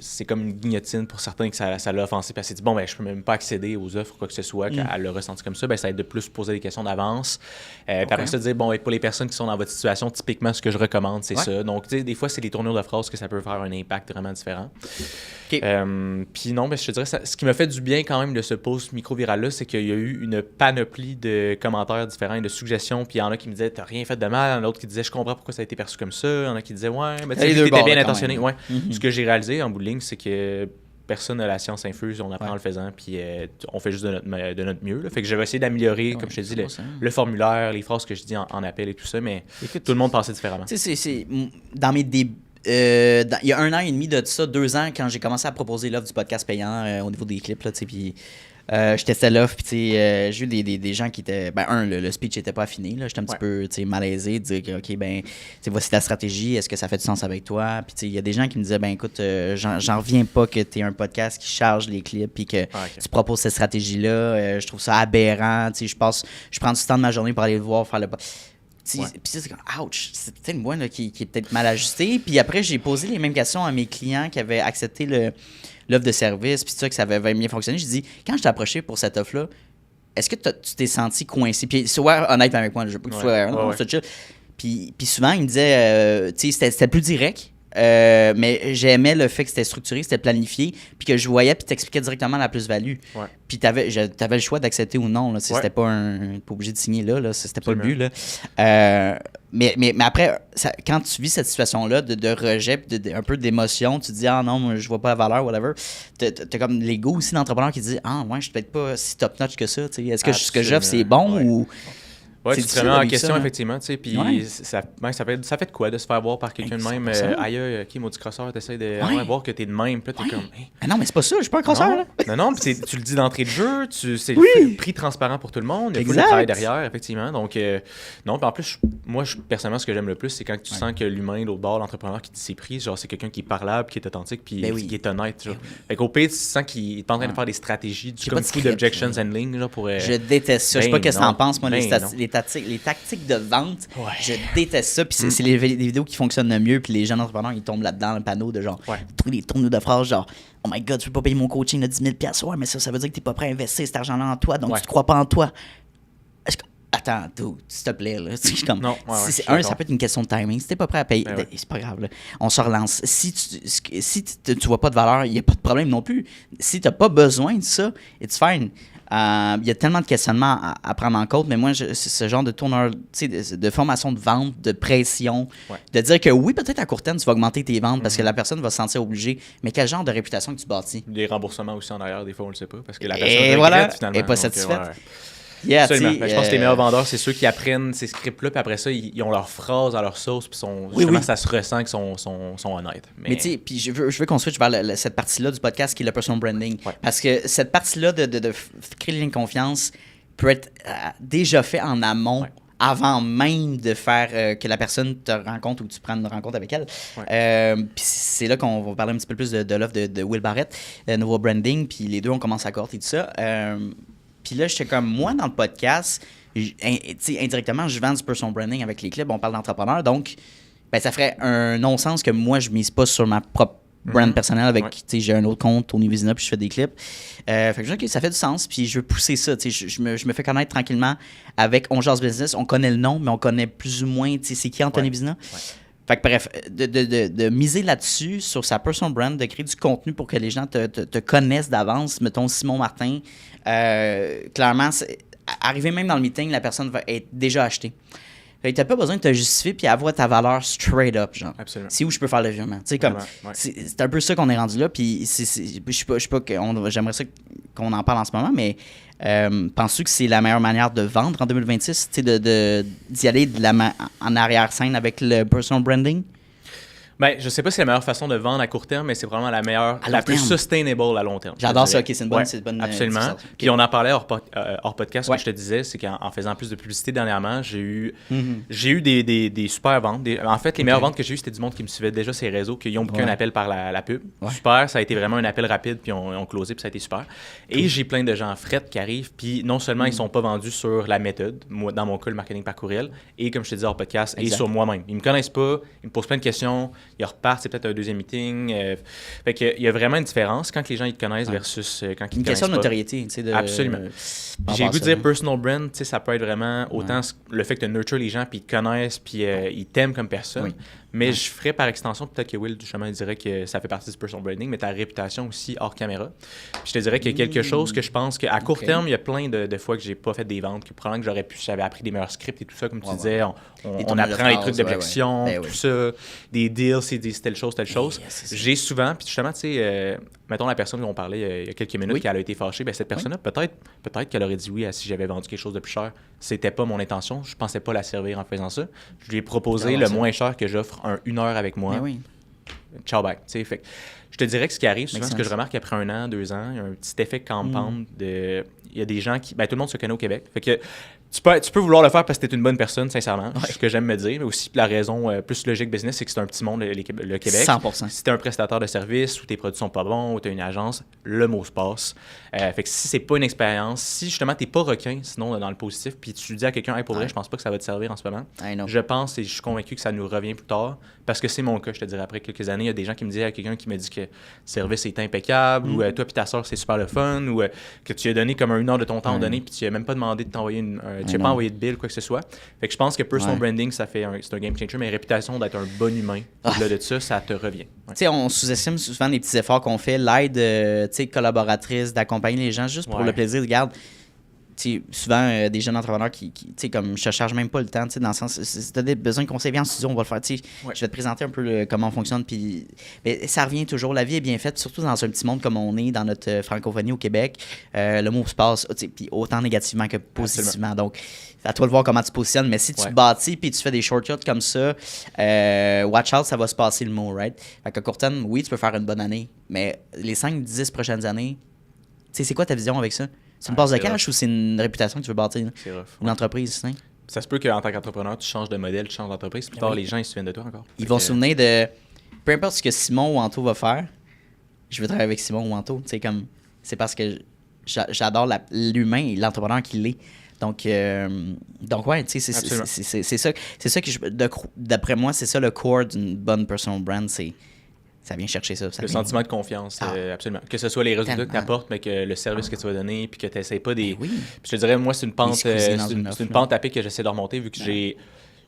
c'est comme une guignotine pour certains que ça l'a offensé, parce qu'elle s'est dit, je peux même pas accéder aux offres ou quoi que ce soit, qu'elle l'a ressenti comme ça, ça aide de plus poser des questions d'avance. Puis après ça, dire, pour les personnes qui sont dans votre situation, typiquement, ce que je recommande, c'est ça. Donc, des fois, c'est les tournures de phrases que ça peut faire un impact vraiment différent. Puis non, je te dirais, ce qui m'a fait du bien quand même de ce post micro-viral-là, c'est qu'il y a eu une panoplie de commentaires différents et de suggestions, puis il y en a qui me disaient, t'as rien fait de mal, il y en a d'autres qui disaient, je comprends pourquoi ça a été perçu comme ça. Il y en a qui disaient, tu étais bien intentionné. Ce que j'ai réalisé en bout de ligne, c'est que personne n'a la science infuse, on apprend en le faisant, puis on fait juste de notre mieux. Là. Fait que j'avais essayé d'améliorer, comme je te dis, le formulaire, les phrases que je dis en appel et tout ça, mais tout le monde pensait différemment. C'est dans mes débuts. Il y a 1 an et demi de ça, 2 ans, quand j'ai commencé à proposer l'offre du podcast payant au niveau des clips, là, puis je testais l'offre, puis j'ai eu des gens qui étaient... le speech n'était pas affiné, là, j'étais un petit peu malaisé de dire que, OK, voici ta stratégie, est-ce que ça fait du sens avec toi? Puis il y a des gens qui me disaient, écoute, j'en reviens pas que tu es un podcast qui charge les clips, puis que tu proposes cette stratégie-là, je trouve ça aberrant, je prends du temps de ma journée pour aller le voir, faire le... Puis c'est comme, ouch, c'est peut-être moi là, qui est peut-être mal ajusté. Puis après, j'ai posé les mêmes questions à mes clients qui avaient accepté l'offre de service, puis ça, que ça avait bien fonctionné. Je dis, quand je t'ai approché pour cette offre-là, est-ce que tu t'es senti coincé? Puis sois honnête avec moi, je veux pas que tu sois chill. Puis souvent, il me disait, c'était plus direct. Mais j'aimais le fait que c'était structuré, c'était planifié, puis que je voyais, puis t'expliquais directement la plus-value. Puis t'avais le choix d'accepter ou non. Là, c'était pas pas obligé de signer là, c'était pas le but. Là. Mais après, quand tu vis cette situation-là de rejet, un peu d'émotion, tu te dis, ah non, moi, je vois pas la valeur, whatever. T'as comme l'ego aussi d'entrepreneur qui dit, ah ouais, je suis peut-être pas si top-notch que ça. Est-ce que ce que j'offre, c'est bon ou. Ouais, tu te remets en question, effectivement, tu sais, puis ça fait de quoi de se faire voir par quelqu'un de même, aïe, qui maudit crosseur, t'essayes de voir que t'es de même, puis là, t'es comme, ah non, mais c'est pas ça, je suis pas un crosseur, là. Non, puis tu le dis d'entrée de jeu, c'est le prix transparent pour tout le monde, il y a tout le travail derrière, effectivement, donc, non, puis en plus, moi, personnellement, ce que j'aime le plus, c'est quand tu sens que l'humain, l'autre bord, l'entrepreneur qui dit ses prix, genre, c'est quelqu'un qui est parlable, qui est authentique, puis qui est honnête, genre. Fait qu'au pire, tu sens qu'il est en train de faire des stratégies, du comme coup d'objections handling, là, pour... Je déteste ça, je sais pas qu'est-ce que t'en penses, moi, les tactiques de vente, je déteste ça. Puis c'est les vidéos qui fonctionnent le mieux. Puis les jeunes entrepreneurs, ils tombent là-dedans, le panneau de genre, des tournures de phrases genre, oh my god, tu peux pas payer mon coaching de 10 000 $. Mais ça veut dire que t'es pas prêt à investir cet argent-là en toi. Donc tu te crois pas en toi. Attends, s'il te plaît, là. Comme, ça peut être une question de timing. Si t'es pas prêt à payer, c'est pas grave, là. On se relance. Si tu vois pas de valeur, il n'y a pas de problème non plus. Si t'as pas besoin de ça, it's fine. Il y a tellement de questionnements à prendre en compte, mais moi, ce genre de tourneur, de formation de vente, de pression, de dire que oui, peut-être à court terme, tu vas augmenter tes ventes parce que la personne va se sentir obligée, mais quel genre de réputation que tu bâtis? Des remboursements aussi en arrière, des fois, on le sait pas, parce que la personne finalement. Elle n'est pas satisfaite. Absolument. Je pense que les meilleurs vendeurs, c'est ceux qui apprennent ces scripts-là, puis après ça, ils ont leurs phrases à leur sauce, puis ça se ressent qu'ils sont honnêtes. Mais tu sais, puis je veux qu'on switch vers cette partie-là du podcast qui est le personal branding. Parce que cette partie-là de créer une confiance peut être déjà fait en amont. Avant même de faire que la personne te rencontre ou que tu prennes une rencontre avec elle. Puis c'est là qu'on va parler un petit peu plus de l'offre de Will Barrett, nouveau branding, puis les deux, on commence à coordonner tout ça. Puis là, j'étais comme, moi, dans le podcast, indirectement, je vends du personal branding avec les clips, on parle d'entrepreneur, donc ben, ça ferait un non-sens que moi, je mise pas sur ma propre brand personnel avec, j'ai un autre compte, Tony Vézina, puis je fais des clips. Fait que je dis, OK, ça fait du sens, puis je veux pousser ça, je me fais connaître tranquillement avec On Jase Business, on connaît le nom, mais on connaît plus ou moins, c'est qui Anthony Vézina? Ouais. Fait que bref, de miser là-dessus, sur sa personal brand, de créer du contenu pour que les gens te connaissent d'avance, mettons Simon Martin, clairement, arriver même dans le meeting, la personne va être déjà achetée. Fait que t'as pas besoin de te justifier puis avoir ta valeur straight up, genre. Absolument. C'est où je peux faire le virement. Tu sais, comme, c'est un peu ça qu'on est rendu là, puis je sais pas j'aimerais ça qu'on en parle en ce moment, mais penses-tu que c'est la meilleure manière de vendre en 2026, tu sais, d'y aller en arrière-scène avec le personal branding? Ben, je sais pas si c'est la meilleure façon de vendre à court terme, mais c'est vraiment la plus sustainable à long terme. J'adore ça, ok, c'est une bonne absolument. Puis on en parlait hors podcast, ce que je te disais, c'est qu'en faisant plus de publicité dernièrement, j'ai eu des super ventes. En fait, les meilleures ventes que j'ai eues, c'était du monde qui me suivait déjà sur les réseaux, qui n'ont qu'un appel par la pub. Super, ça a été vraiment un appel rapide, puis on closé, puis ça a été super. Et j'ai plein de gens frettes qui arrivent, puis non seulement ils sont pas vendus sur la méthode, moi, dans mon cas, le marketing par courriel, et comme je te disais hors podcast, et sur moi-même. Ils me connaissent pas, ils me posent plein de questions. Ils repartent, c'est peut-être un deuxième meeting. Fait qu'il y a vraiment une différence quand les gens ils te connaissent versus quand ils te connaissent pas. Une question de notoriété. Tu sais, absolument. J'ai le goût de dire personal brand, tu sais, ça peut être vraiment autant le fait que tu nurtures les gens, puis ils te connaissent, puis ils t'aiment comme personne. Oui. Mais je ferais par extension, peut-être que Will, justement, dirait que ça fait partie du personal branding, mais ta réputation aussi hors caméra. Puis je te dirais qu'il y a quelque chose que je pense qu'à court terme, il y a plein de fois que j'ai pas fait des ventes, que probablement que j'avais appris des meilleurs scripts et tout ça, comme tu disais. On apprend les trucs d'objection, tout ça, des deals, c'est telle chose. J'ai souvent, puis justement, tu sais, mettons la personne dont on parlait il y a quelques minutes, qui elle a été fâchée, ben cette personne-là, peut-être qu'elle aurait dit oui si j'avais vendu quelque chose de plus cher. C'était pas mon intention, je pensais pas la servir en faisant ça. Je lui ai proposé le moins cher que j'offre, une heure avec moi. Ciao, bye. Fait que je te dirais que ce qui arrive souvent, ce que je remarque après 1 an, 2 ans, il y a un petit effet compound il y a des gens qui... Ben, tout le monde se connaît au Québec. Fait que tu peux vouloir le faire parce que tu es une bonne personne, sincèrement. C'est ce que j'aime me dire. Mais aussi, la raison plus logique business, c'est que c'est un petit monde, le Québec. 100%. Si tu es un prestataire de service ou tes produits sont pas bons ou tu as une agence, le mot se passe. Fait que si c'est pas une expérience, si justement tu n'es pas requin, sinon dans le positif, puis tu dis à quelqu'un, hey, pour vrai, je pense pas que ça va te servir en ce moment. Je pense et je suis convaincu que ça nous revient plus tard parce que c'est mon cas. Je te dirais, après quelques années, il y a des gens qui me disaient à quelqu'un qui me dit que le service est impeccable ou toi puis ta soeur, c'est super le fun ou que tu as donné comme 1 heure de ton temps donné puis tu n'as même pas demandé de t'envoyer tu n'as pas envoyé de bill, quoi que ce soit. Fait que je pense que personal branding, c'est un game changer, mais réputation d'être un bon humain, au-delà de ça te revient. Tu sais, on sous-estime souvent les petits efforts qu'on fait, l'aide collaboratrice, d'accompagner les gens juste pour le plaisir. Regarde, souvent des jeunes entrepreneurs qui comme je charge même pas le temps, dans le sens, si tu as besoin de conseils, viens en studio, on va le faire. Je vais te présenter un peu comment on fonctionne. Puis ça revient toujours. La vie est bien faite, surtout dans un petit monde comme on est, dans notre francophonie au Québec. Le mot se passe, puis autant négativement que positivement. Donc, c'est à toi de voir comment tu te positionnes. Mais si tu te bâtis puis tu fais des shortcuts comme ça, watch out, ça va se passer le mot, right? Fait qu'à court terme, oui, tu peux faire une bonne année. Mais les 5-10 prochaines années, c'est quoi ta vision avec ça? C'est une base de cash ou c'est une réputation que tu veux bâtir? C'est rough. Une entreprise, c'est ça? Ça se peut qu'en tant qu'entrepreneur, tu changes de modèle, tu changes d'entreprise. Plus tard, les gens, ils se souviennent de toi encore. Ils vont se souvenir de... Peu importe ce que Simon ou Anto va faire, je veux travailler avec Simon ou Anto. C'est parce que j'adore l'humain et l'entrepreneur qu'il est. Donc ouais, c'est ça que d'après moi, c'est ça le core d'une bonne personal brand, ça vient chercher ça. Le sentiment de confiance, absolument. Que ce soit les résultats que tu apportes, mais que le service que tu vas donner, puis que tu n'essaies pas des... Puis je te dirais, moi, c'est une pente à pic que j'essaie de remonter, vu que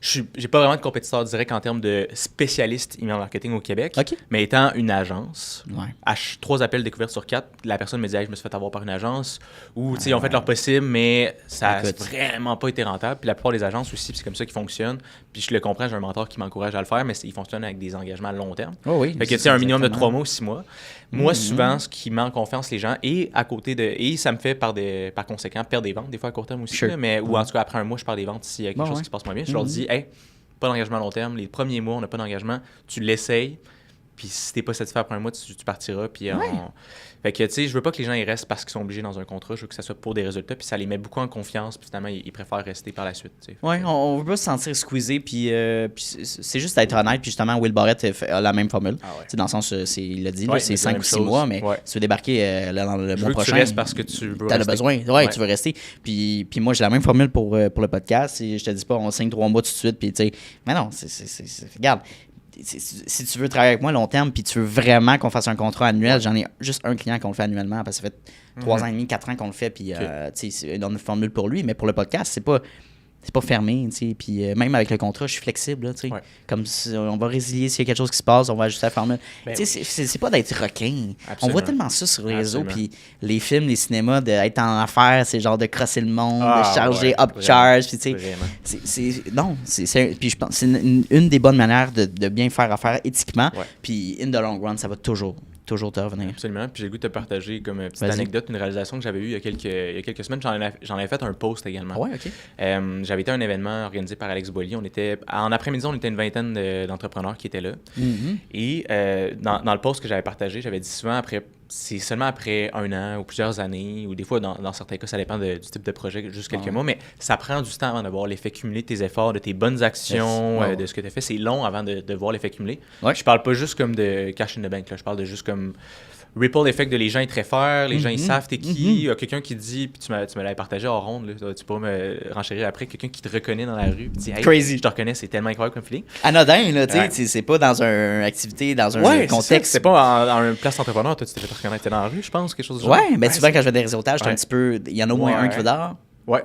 j'ai pas vraiment de compétiteur direct en termes de spécialiste email marketing au Québec, mais étant une agence, à 3 appels découvertes sur 4, la personne me dit hey, je me suis fait avoir par une agence, ou ils ont fait leur possible, mais ça n'a vraiment pas été rentable. Puis la plupart des agences aussi, c'est comme ça qu'ils fonctionnent. Puis je le comprends, j'ai un mentor qui m'encourage à le faire, mais ils fonctionnent avec des engagements à long terme. Fait que c'est un minimum de 3 mois ou 6 mois. Moi, souvent, ce qui met en confiance les gens, et à côté de. Et ça me fait par conséquent perdre des ventes, des fois à court terme aussi, mais ou en tout cas après 1 mois, je perds des ventes s'il y a quelque chose qui se passe moins bien. Je leur dis hey, pas d'engagement à long terme. Les premiers mois, on n'a pas d'engagement. Tu l'essayes. Puis si t'es pas satisfait après un mois, tu partiras. Puis fait que, tu sais, je veux pas que les gens y restent parce qu'ils sont obligés dans un contrat. Je veux que ça soit pour des résultats. Puis ça les met beaucoup en confiance. Puis finalement, ils préfèrent rester par la suite. Oui, on veut pas se sentir squeezé. Puis c'est juste d'être honnête. Puis justement, Will Barrett a la même formule. Dans le sens, il l'a dit, c'est 5 ou 6 mois. Mais si tu veux débarquer dans le mois prochain, tu restes parce que tu veux rester. Besoin. Tu veux rester. Puis moi, j'ai la même formule pour le podcast. Et je te dis pas, on signe 3 mois tout de suite. Puis tu sais, mais non, regarde. Si tu veux travailler avec moi long terme puis tu veux vraiment qu'on fasse un contrat annuel, j'en ai juste un client qu'on le fait annuellement parce que ça fait 3 ans et demi, 4 ans qu'on le fait puis on a une formule pour lui, mais pour le podcast, c'est pas fermé, tu sais, puis même avec le contrat, je suis flexible, là, tu sais, comme si on va résilier s'il y a quelque chose qui se passe, on va ajuster la formule. Tu sais, c'est pas d'être requin. On voit tellement ça sur les réseaux, puis les films, les cinémas, d'être en affaires, c'est genre de crosser le monde, de charger upcharge, puis tu sais, puis je pense c'est une des bonnes manières de bien faire affaire éthiquement, puis in the long run, ça va toujours te revenir. Absolument. Puis j'ai le goût de te partager comme petite anecdote, une réalisation que j'avais eue il y a quelques semaines. J'en avais fait un post également. Ah ouais, OK. J'avais été à un événement organisé par Alex Boilly. En après-midi, on était une vingtaine d'entrepreneurs qui étaient là. Et dans le post que j'avais partagé, j'avais dit souvent c'est seulement après 1 an ou plusieurs années, ou des fois, dans certains cas, ça dépend du type de projet, juste quelques mois, mais ça prend du temps avant de voir l'effet cumulé de tes efforts, de tes bonnes actions, de ce que tu as fait. C'est long avant de voir l'effet cumulé. Je parle pas juste comme de cash in the bank, là. Je parle de juste comme ripple effect de les gens ils te réfèrent, les gens ils savent t'es qui. Il y a quelqu'un qui dit, puis tu me l'avais partagé en ronde, là, tu pourras me renchérir après, quelqu'un qui te reconnaît dans la rue, puis dit hey, crazy, je te reconnais, c'est tellement incroyable comme feeling. Anodin, là, tu sais, c'est pas dans une activité, dans un contexte. C'est pas dans une place entrepreneur, toi tu t'es fait reconnaître, t'es dans la rue, je pense, quelque chose de genre. Ouais, mais souvent quand je fais des réseautages, c'est un petit peu, il y en a au moins un qui va dehors. Ouais.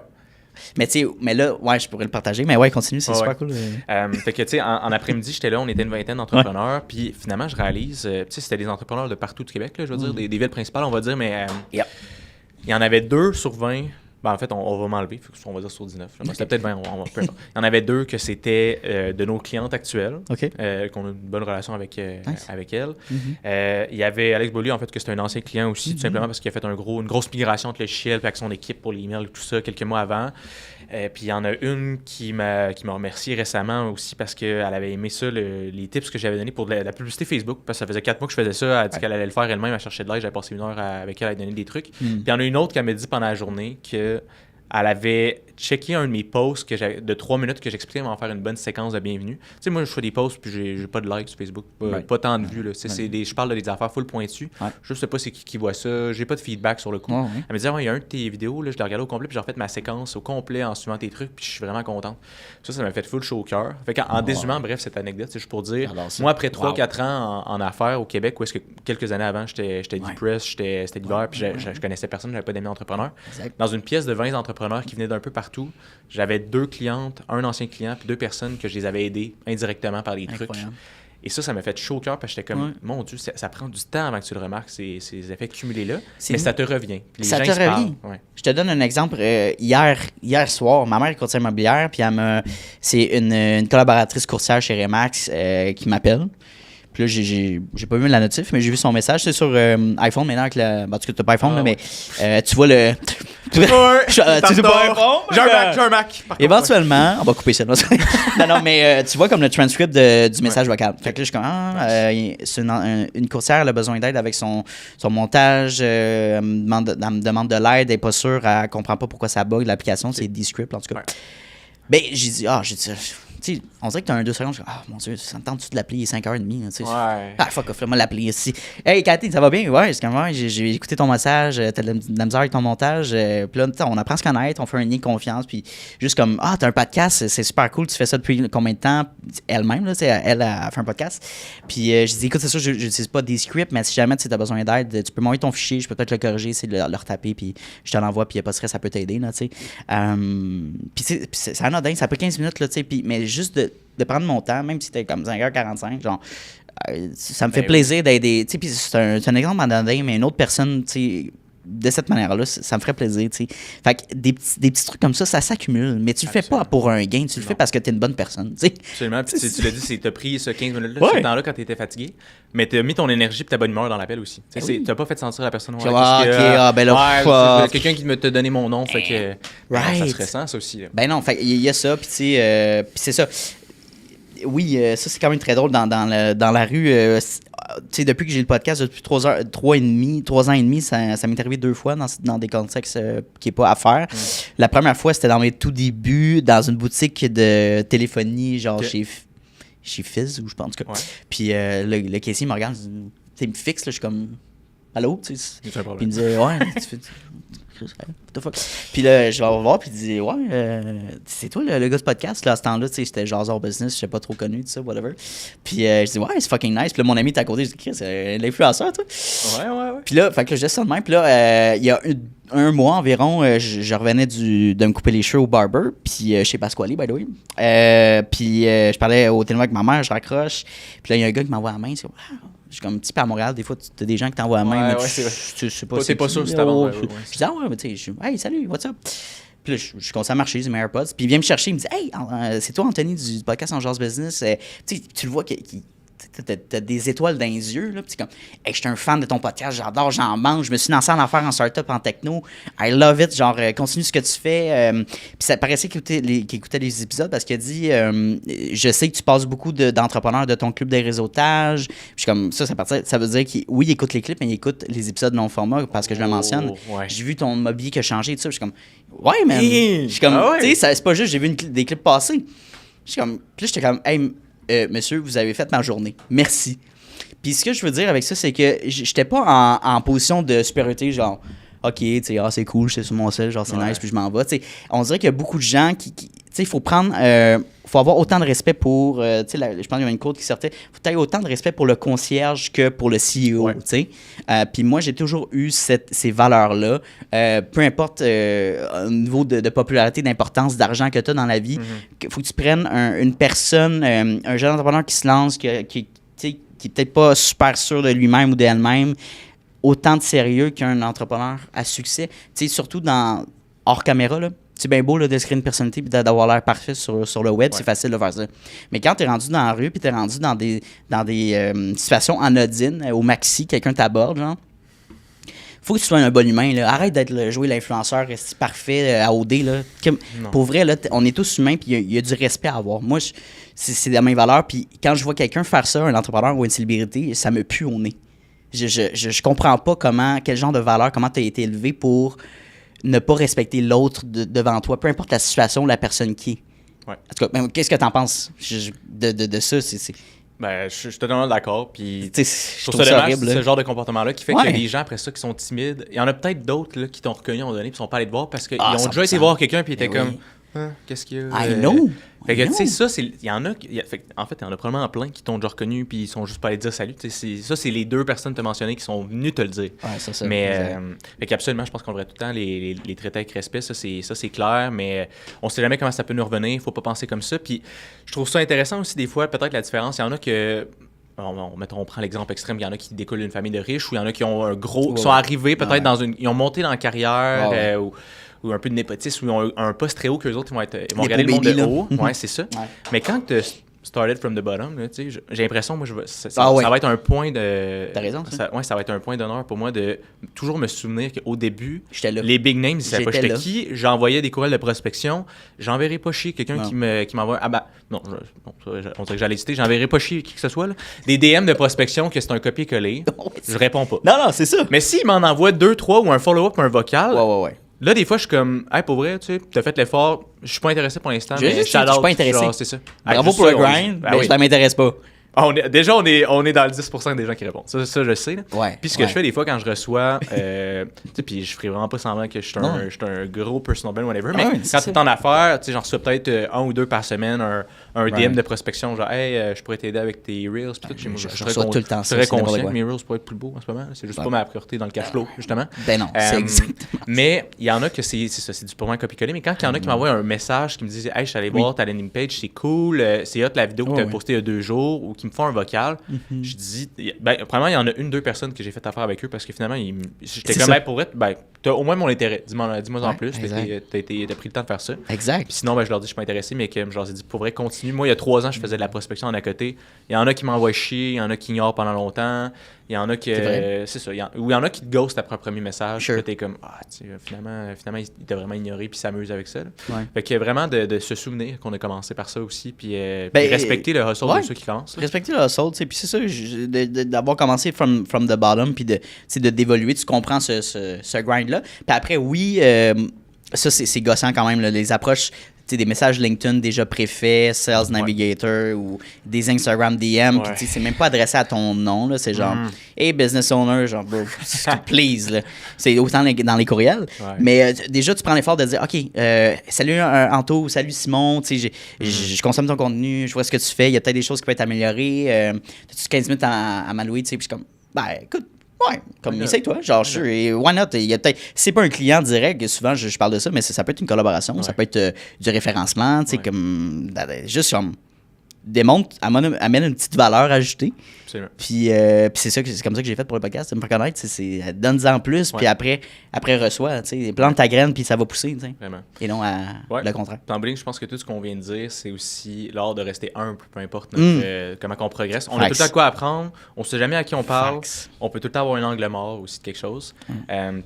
Mais tu sais, là, je pourrais le partager, mais continue, c'est super cool. Fait que tu sais, en après-midi, j'étais là, on était une vingtaine d'entrepreneurs, puis finalement, je réalise, tu sais, c'était des entrepreneurs de partout du Québec, là, je veux dire, des villes principales, on va dire, mais il y en avait 2 sur 20. Ben, en fait, on va m'enlever, on va dire sur 19. C'était peut-être 20, peu importe. Il y en avait 2 que c'était de nos clientes actuelles, qu'on a une bonne relation avec elles. Il y avait Alex Boilly, en fait, que c'était un ancien client aussi, tout simplement parce qu'il a fait une grosse migration entre le logiciel avec son équipe pour les emails et tout ça quelques mois avant. Puis il y en a une qui m'a remercié récemment aussi parce qu'elle avait aimé ça, les tips que j'avais donnés pour de la publicité Facebook, parce que ça faisait 4 mois que je faisais ça. Elle a dit qu'elle allait le faire elle-même, elle cherchait de l'aide, j'avais passé 1 heure avec elle à donner des trucs. Puis il y en a une autre qui m'a dit pendant la journée qu'elle avait checké un de mes posts de 3 minutes que j'expliquais comment faire une bonne séquence de bienvenue. Tu sais, moi, je fais des posts puis j'ai pas de likes sur Facebook, pas tant de vues. Là. Je parle des affaires full pointues. Je sais pas c'est qui voit ça. J'ai pas de feedback sur le coup. Elle me dit, il y a un de tes vidéos, là, je l'ai regardé au complet puis j'ai refait ma séquence au complet en suivant tes trucs puis je suis vraiment contente. Ça m'a fait full chaud au cœur. Fait qu'en désumant, bref, cette anecdote, c'est juste pour dire, moi, après 3-4 ans en affaires au Québec, où est-ce que quelques années avant, j'étais depressed, c'était l'hiver puis je connaissais personne, j'avais pas d'amis entrepreneurs. Dans une pièce de 20 entrepreneurs qui venaient d'un peu partout, j'avais 2 clientes, un ancien client, puis 2 personnes que je les avais aidées indirectement par des trucs. Et ça m'a fait chaud au cœur parce que j'étais comme, mon Dieu, ça prend du temps avant que tu le remarques, ces effets cumulés-là. Mais ça te revient. Ça te revient. Je te donne un exemple. Hier soir, ma mère est courtière immobilière, puis c'est une collaboratrice courtière chez Remax qui m'appelle. Puis là, j'ai pas vu la notif, mais j'ai vu son message. C'est sur iPhone maintenant. En tout cas, t'as pas iPhone, là, mais tu vois le... tu sais pas iPhone? J'ai un Mac. Éventuellement, on va couper ça. non, mais tu vois comme le transcript du message vocal. Fait que là, je suis comme, c'est une courtière, elle a besoin d'aide avec son montage. Elle me demande de l'aide, elle n'est pas sûre, elle comprend pas pourquoi ça bug l'application. C'est Descript, en tout cas. Ben, j'ai dit, tu sais, on dirait que t'as 2 secondes, mon Dieu, ça me tente-tu de l'appeler, il est 5h30, tu sais. Fuck off, moi l'appeler ici. Hey, Cathy, ça va bien? Ouais, c'est comme, j'ai écouté ton message, t'as de la misère avec ton montage, puis là, on apprend à se connaître, on fait un lien de confiance, puis juste comme, t'as un podcast, c'est super cool, tu fais ça depuis combien de temps? Elle-même, là, elle a fait un podcast. Puis j'ai dit, écoute, c'est sûr, je n'utilise pas des scripts, mais si jamais tu as besoin d'aide, tu peux m'envoyer ton fichier, je peux peut-être le corriger, c'est de le retaper, puis je te l'envoie, puis il n'y a pas de stress, ça peut t'aider, là, tu sais. Puis c'est anodin, ça peut 15 minutes, là, tu sais, mais juste de prendre mon temps, même si c'était comme 5h45, genre, ça me fait plaisir d'aider. Tu sais, puis c'est un exemple anodin, mais une autre personne, tu sais, de cette manière-là, ça me ferait plaisir, tu sais. Fait que des petits trucs comme ça s'accumule, mais tu le fais pas pour un gain, tu le fais parce que t'es une bonne personne, tu sais. Absolument, puis tu l'as dit, t'as pris ce 15 minutes-là, ce temps-là, quand t'étais fatigué, mais t'as mis ton énergie et ta bonne humeur dans l'appel aussi. T'as pas fait sentir la personne. Ben là, quelqu'un qui t'a donné mon nom, fait que ça se ressent, ça aussi. Là. Ben non, fait il y a ça, puis tu sais, puis c'est ça. Oui, ça c'est quand même très drôle dans la rue. depuis que j'ai le podcast, depuis 3 ans et demi, ça m'est arrivé 2 fois dans des contextes qui n'est pas à faire. La première fois, c'était dans mes tout débuts, dans une boutique de téléphonie, genre chez Fizz, ou je pense que. Ouais. Puis le caissier me regarde, il me fixe, là, je suis comme, allô? Puis il me dit, ouais, tu fais. Puis là, je vais voir, puis il dit, ouais, c'est toi le gars de podcast, là, à ce temps-là, tu sais, j'étais Jazzor Business, je sais pas trop connu, tout ça, whatever. Puis je dis, ouais, c'est fucking nice. Puis là, mon ami était à côté, je dis, Chris, c'est l'influenceur, toi. Ouais. Puis là, fait que je dis ça de même. Puis là, il y a un mois environ, je revenais de me couper les cheveux au barber, puis chez Pasquale, by the way. Puis je parlais au téléphone avec ma mère, je raccroche. Puis là, il y a un gars qui m'envoie la main, c'est wow. Je suis comme un petit peu à Montréal, des fois, tu as des gens qui t'envoient la main, mais tu sais pas. T'es pas sûr si t'as bon. Je dis, ah ouais, mais tu sais, je dis, hey, salut, what's up? Puis là, je commence à marcher, j'ai mes AirPods. Puis il vient me chercher, il me dit, hey, c'est toi, Anthony, du podcast En Jazz Business. Tu le vois t'as des étoiles dans les yeux, là, pis c'est comme, hey, je suis un fan de ton podcast, j'adore, j'en mange, je me suis lancé en affaires en startup, en techno, I love it, genre, continue ce que tu fais. Puis ça paraissait qu'il écoutait les épisodes parce qu'il a dit, je sais que tu passes beaucoup d'entrepreneurs de ton club de réseautage. Puis je suis comme, ça veut dire qu'il écoute les clips, mais il écoute les épisodes non format parce que je le mentionne. Ouais. J'ai vu ton mobilier qui a changé et tout ça. Je suis comme, ouais, man. Je suis comme, tu sais, c'est pas juste, j'ai vu des clips passer. Je suis comme, puis là, j'étais comme, hey, monsieur, vous avez fait ma journée. Merci. Puis ce que je veux dire avec ça, c'est que j'étais pas en position de supériorité, genre, OK, tu sais, c'est cool, j'étais sur mon sel, genre, c'est nice, puis je m'en vais. T'sais, on dirait qu'il y a beaucoup de gens qui tu sais, il faut avoir autant de respect pour, tu sais, je pense qu'il y a une quote qui sortait, il faut avoir autant de respect pour le concierge que pour le CEO, tu sais. Puis moi, j'ai toujours eu ces valeurs-là, peu importe au niveau de popularité, d'importance, d'argent que tu as dans la vie, il faut que tu prennes une personne, un jeune entrepreneur qui se lance, qui est peut-être pas super sûr de lui-même ou d'elle-même, autant de sérieux qu'un entrepreneur à succès. Tu sais, surtout hors caméra, là. C'est bien beau là, de se créer une personnalité et d'avoir l'air parfait sur le web, c'est facile de faire ça. Mais quand tu es rendu dans la rue puis tu es rendu dans des situations anodines, au maxi, quelqu'un t'aborde, genre, faut que tu sois un bon humain. Là. Arrête d'être jouer l'influenceur parfait à OD. Là. Pour vrai, là, on est tous humains puis il y a du respect à avoir. Moi, c'est de mes valeurs. Puis quand je vois quelqu'un faire ça, un entrepreneur ou une célébrité, ça me pue au nez. Je comprends pas quel genre de valeur, comment tu as été élevé pour ne pas respecter l'autre devant toi, peu importe la situation, la personne qui est. Ouais. En tout cas, qu'est-ce que tu en penses de ça? Ben, je suis totalement d'accord. Puis, je trouve ça horrible. Ce genre de comportement-là qui fait qu'il y a des gens après ça qui sont timides. Il y en a peut-être d'autres là, qui t'ont reconnu à un moment donné et qui sont pas allés te voir parce qu'ils ont déjà été voir quelqu'un et ils étaient comme... qu'est-ce qu'il y a? I know! Fait que, tu sais, ça, il y en a... En fait, il y en a probablement plein qui t'ont déjà reconnu puis ils sont juste pas allés te dire salut. Ça, c'est les 2 personnes que tu as mentionnées qui sont venues te le dire. Ouais, ça. Mais, fait qu'absolument, je pense qu'on devrait tout le temps les traiter avec respect. Ça, c'est clair, mais on sait jamais comment ça peut nous revenir. Faut pas penser comme ça. Puis, je trouve ça intéressant aussi, des fois, peut-être la différence. Il y en a que... on prend l'exemple extrême, il y en a qui découlent d'une famille de riches ou il y en a qui ont un gros... qui sont arrivés peut-être dans une... Ils ont monté dans la carrière ou un peu de népotisme, ou ils ont un poste très haut qu'eux autres, ils vont regarder le monde de haut. Ouais, c'est ça. Ouais. Mais quand tu started from the bottom, là, j'ai l'impression, moi, ça va être un point de... T'as raison, ça. Ça va être un point d'honneur pour moi de toujours me souvenir qu'au début, j'étais là. Les big names, ils savaient pas j'étais qui. J'envoyais des courriels de prospection. J'enverrai pas chier quelqu'un qui m'envoie... Ah bah, non, on dirait que j'allais citer. J'enverrai pas chier qui que ce soit. Là. Des DM de prospection que c'est un copier-coller. Je réponds pas. Non, c'est ça. Mais s'il m'en envoie 2, 3 ou un follow-up ou un vocal... Ouais. Là, des fois, je suis comme, hey, pour vrai, tu sais, t'as fait l'effort, je suis pas intéressé pour l'instant. Je suis pas intéressé. Genre, c'est ça. Bravo pour le grind, mais ça m'intéresse pas. On est dans le 10% des gens qui répondent. Ça je sais. Là. Ouais, puis ce que je fais des fois quand je reçois, tu sais, puis je ferai vraiment pas semblant que je suis un gros personal brand, whatever, mais quand tu es en affaires, tu sais, j'en reçois peut-être 1 ou 2 par semaine, un DM de prospection, genre, hey, je pourrais t'aider avec tes Reels. Je reçois tout le temps ça. Je serais conscient que mes Reels pourraient être plus beaux en ce moment. C'est juste pas ma priorité dans le cash flow, justement. Ben non, c'est exactement. Mais il y en a que c'est ça, c'est du purement copier-coller. Mais quand il y en a qui m'envoient un message qui me disent, hey, je suis allé voir ta landing page, c'est cool, c'est hot la vidéo que tu as postée il y a 2 jours, ou qui me font un vocal. Je dis, premièrement, il y en a 1-2 personnes que j'ai fait affaire avec eux parce que finalement, j'étais comme, pour être, t'as au moins mon intérêt. Dis-moi en plus, t'as pris le temps de faire ça. Exact. Puis sinon, je leur dis, je suis pas intéressé, mais que je leur ai dit, pour vrai, continue. Moi, il y a 3 ans, je faisais de la prospection à côté. Il y en a qui m'envoient chier, il y en a qui ignorent pendant longtemps. Il y en a qui... c'est ça. Ou il y en a qui te ghostent après un premier message. Sure. Puis t'es comme, finalement, il t'a vraiment ignoré puis s'amuse avec ça. Ouais. Fait qu'il y a vraiment de se souvenir qu'on a commencé par ça aussi. Puis Ben, respecter le hustle de ceux qui commencent. Respecter le hustle, tu sais. Puis c'est ça, d'avoir commencé from the bottom, puis d'évoluer, tu comprends ce grind-là. Puis après, oui, ça, c'est gossant quand même, là, les approches. Des messages LinkedIn déjà préfaits, Sales Navigator ou des Instagram DM, puis c'est même pas adressé à ton nom, là, c'est genre hey business owner, genre bro, please, là. C'est autant dans les courriels. Mais déjà, tu prends l'effort de dire OK, salut Anto, salut Simon, je consomme ton contenu, je vois ce que tu fais, il y a peut-être des choses qui peuvent être améliorées. As-tu 15 minutes à m'allouer, puis je suis comme, écoute. Ouais, comme essaye-toi, genre, sure, et why not? Il y a peut-être, c'est pas un client direct, souvent je parle de ça, mais ça peut être une collaboration, ça peut être du référencement, tu sais, comme, juste comme, amène une petite valeur ajoutée. Puis c'est comme ça que j'ai fait pour le podcast, de me faire connaître, c'est donne-en plus, puis après reçois, tu sais, plante ta graine, puis ça va pousser, tu sais. Vraiment. Et non le contraire. En bout, je pense que tout ce qu'on vient de dire, c'est aussi l'art de rester humble, peu importe comment on progresse. On a tout le temps de quoi apprendre, on sait jamais à qui on parle, on peut tout le temps avoir un angle mort aussi de quelque chose.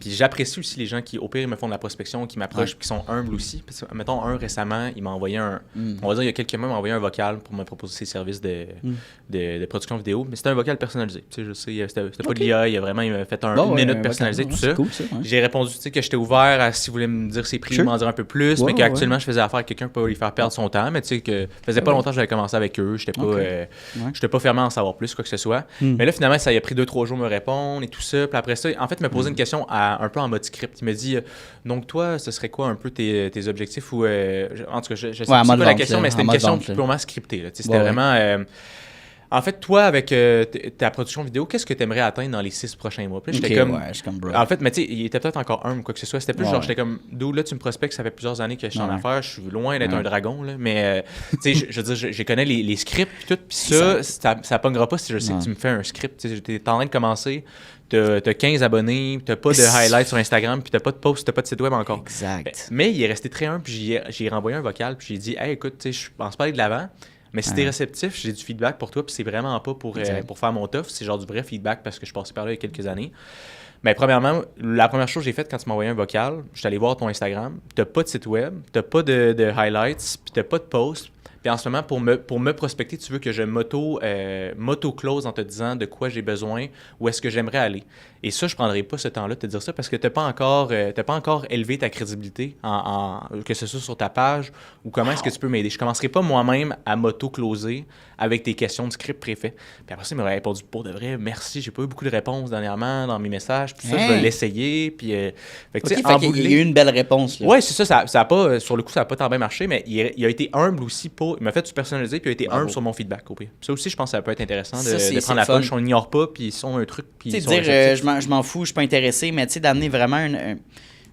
Puis j'apprécie aussi les gens qui, au pire, me font de la prospection, qui m'approchent, qui sont humbles aussi. Parce que, mettons, récemment, il m'a envoyé on va dire, il y a quelques mois, il m'a envoyé un vocal pour me proposer ses services de production vidéo, mais c'était un vocal personnalisé. Tu sais, je sais, c'était pas de l'IA, il m'a fait une minute personnalisée, tout ça. Cool, ça J'ai répondu, tu sais, que j'étais ouvert à si vous voulez me dire ses prix, m'en dire un peu plus, mais qu'actuellement, je faisais affaire avec quelqu'un pour lui faire perdre son temps, mais tu sais, que ça faisait pas longtemps que j'avais commencé avec eux, j'étais pas fermé à en savoir plus, quoi que ce soit. Mais là, finalement, ça a pris 2-3 jours de me répondre et tout ça. Puis après ça, en fait, il m'a posé une question un peu en mode script. Il m'a dit, donc toi, ce serait quoi un peu tes objectifs ou en tout cas, je sais pas la question, mais c'était une question purement scriptée. C'était vraiment... en fait, toi, avec ta production vidéo, qu'est-ce que tu aimerais atteindre dans les 6 prochains mois? Puis j'étais comme... En fait, mais tu sais, il était peut-être encore humble, quoi que ce soit. C'était plus genre, j'étais comme, d'où là, tu me prospectes, ça fait plusieurs années que je suis en affaires, je suis loin d'être un dragon, là. Mais, tu sais, je veux dire, je connais les scripts, puis tout, puis ça pognera pas si je sais que tu me fais un script. Tu sais, t'es en train de commencer, t'as 15 abonnés, t'as pas de highlights sur Instagram, puis t'as pas de post, t'as pas de site web encore. Exact. Mais il est resté très humble, puis j'ai renvoyé un vocal, puis j'ai dit, hey, écoute, tu sais, je pense pas aller de l'avant. Mais si t'es réceptif, j'ai du feedback pour toi, puis c'est vraiment pas pour faire mon tough, c'est genre du vrai feedback parce que je passais par là il y a quelques années. Mais premièrement, la première chose que j'ai faite quand tu m'as envoyé un vocal, je suis allé voir ton Instagram, t'as pas de site web, t'as pas de highlights, puis t'as pas de post. Puis en ce moment, pour me prospecter, tu veux que je m'auto-close en te disant de quoi j'ai besoin, où est-ce que j'aimerais aller. Et ça, je prendrai pas ce temps-là de te dire ça parce que t'as pas encore élevé ta crédibilité, que ce soit sur ta page ou comment est-ce que tu peux m'aider. Je commencerai pas moi-même à m'auto-closer avec tes questions de script préfet. Puis après ça, il m'aurait répondu pour de vrai, merci, j'ai pas eu beaucoup de réponses dernièrement dans mes messages, puis ça, je vais l'essayer. Puis, fait que, il y a eu une belle réponse. Oui, c'est ça a pas, sur le coup, ça a pas tant bien marché, mais il a été humble aussi il m'a fait du personnalisé, puis il a été humble sur mon feedback. Au pire. Ça aussi, je pense que ça peut être intéressant de prendre la poche, on n'ignore pas, puis ils sont un truc. Tu sais, dire je m'en fous, je suis pas intéressé, mais tu sais, d'amener vraiment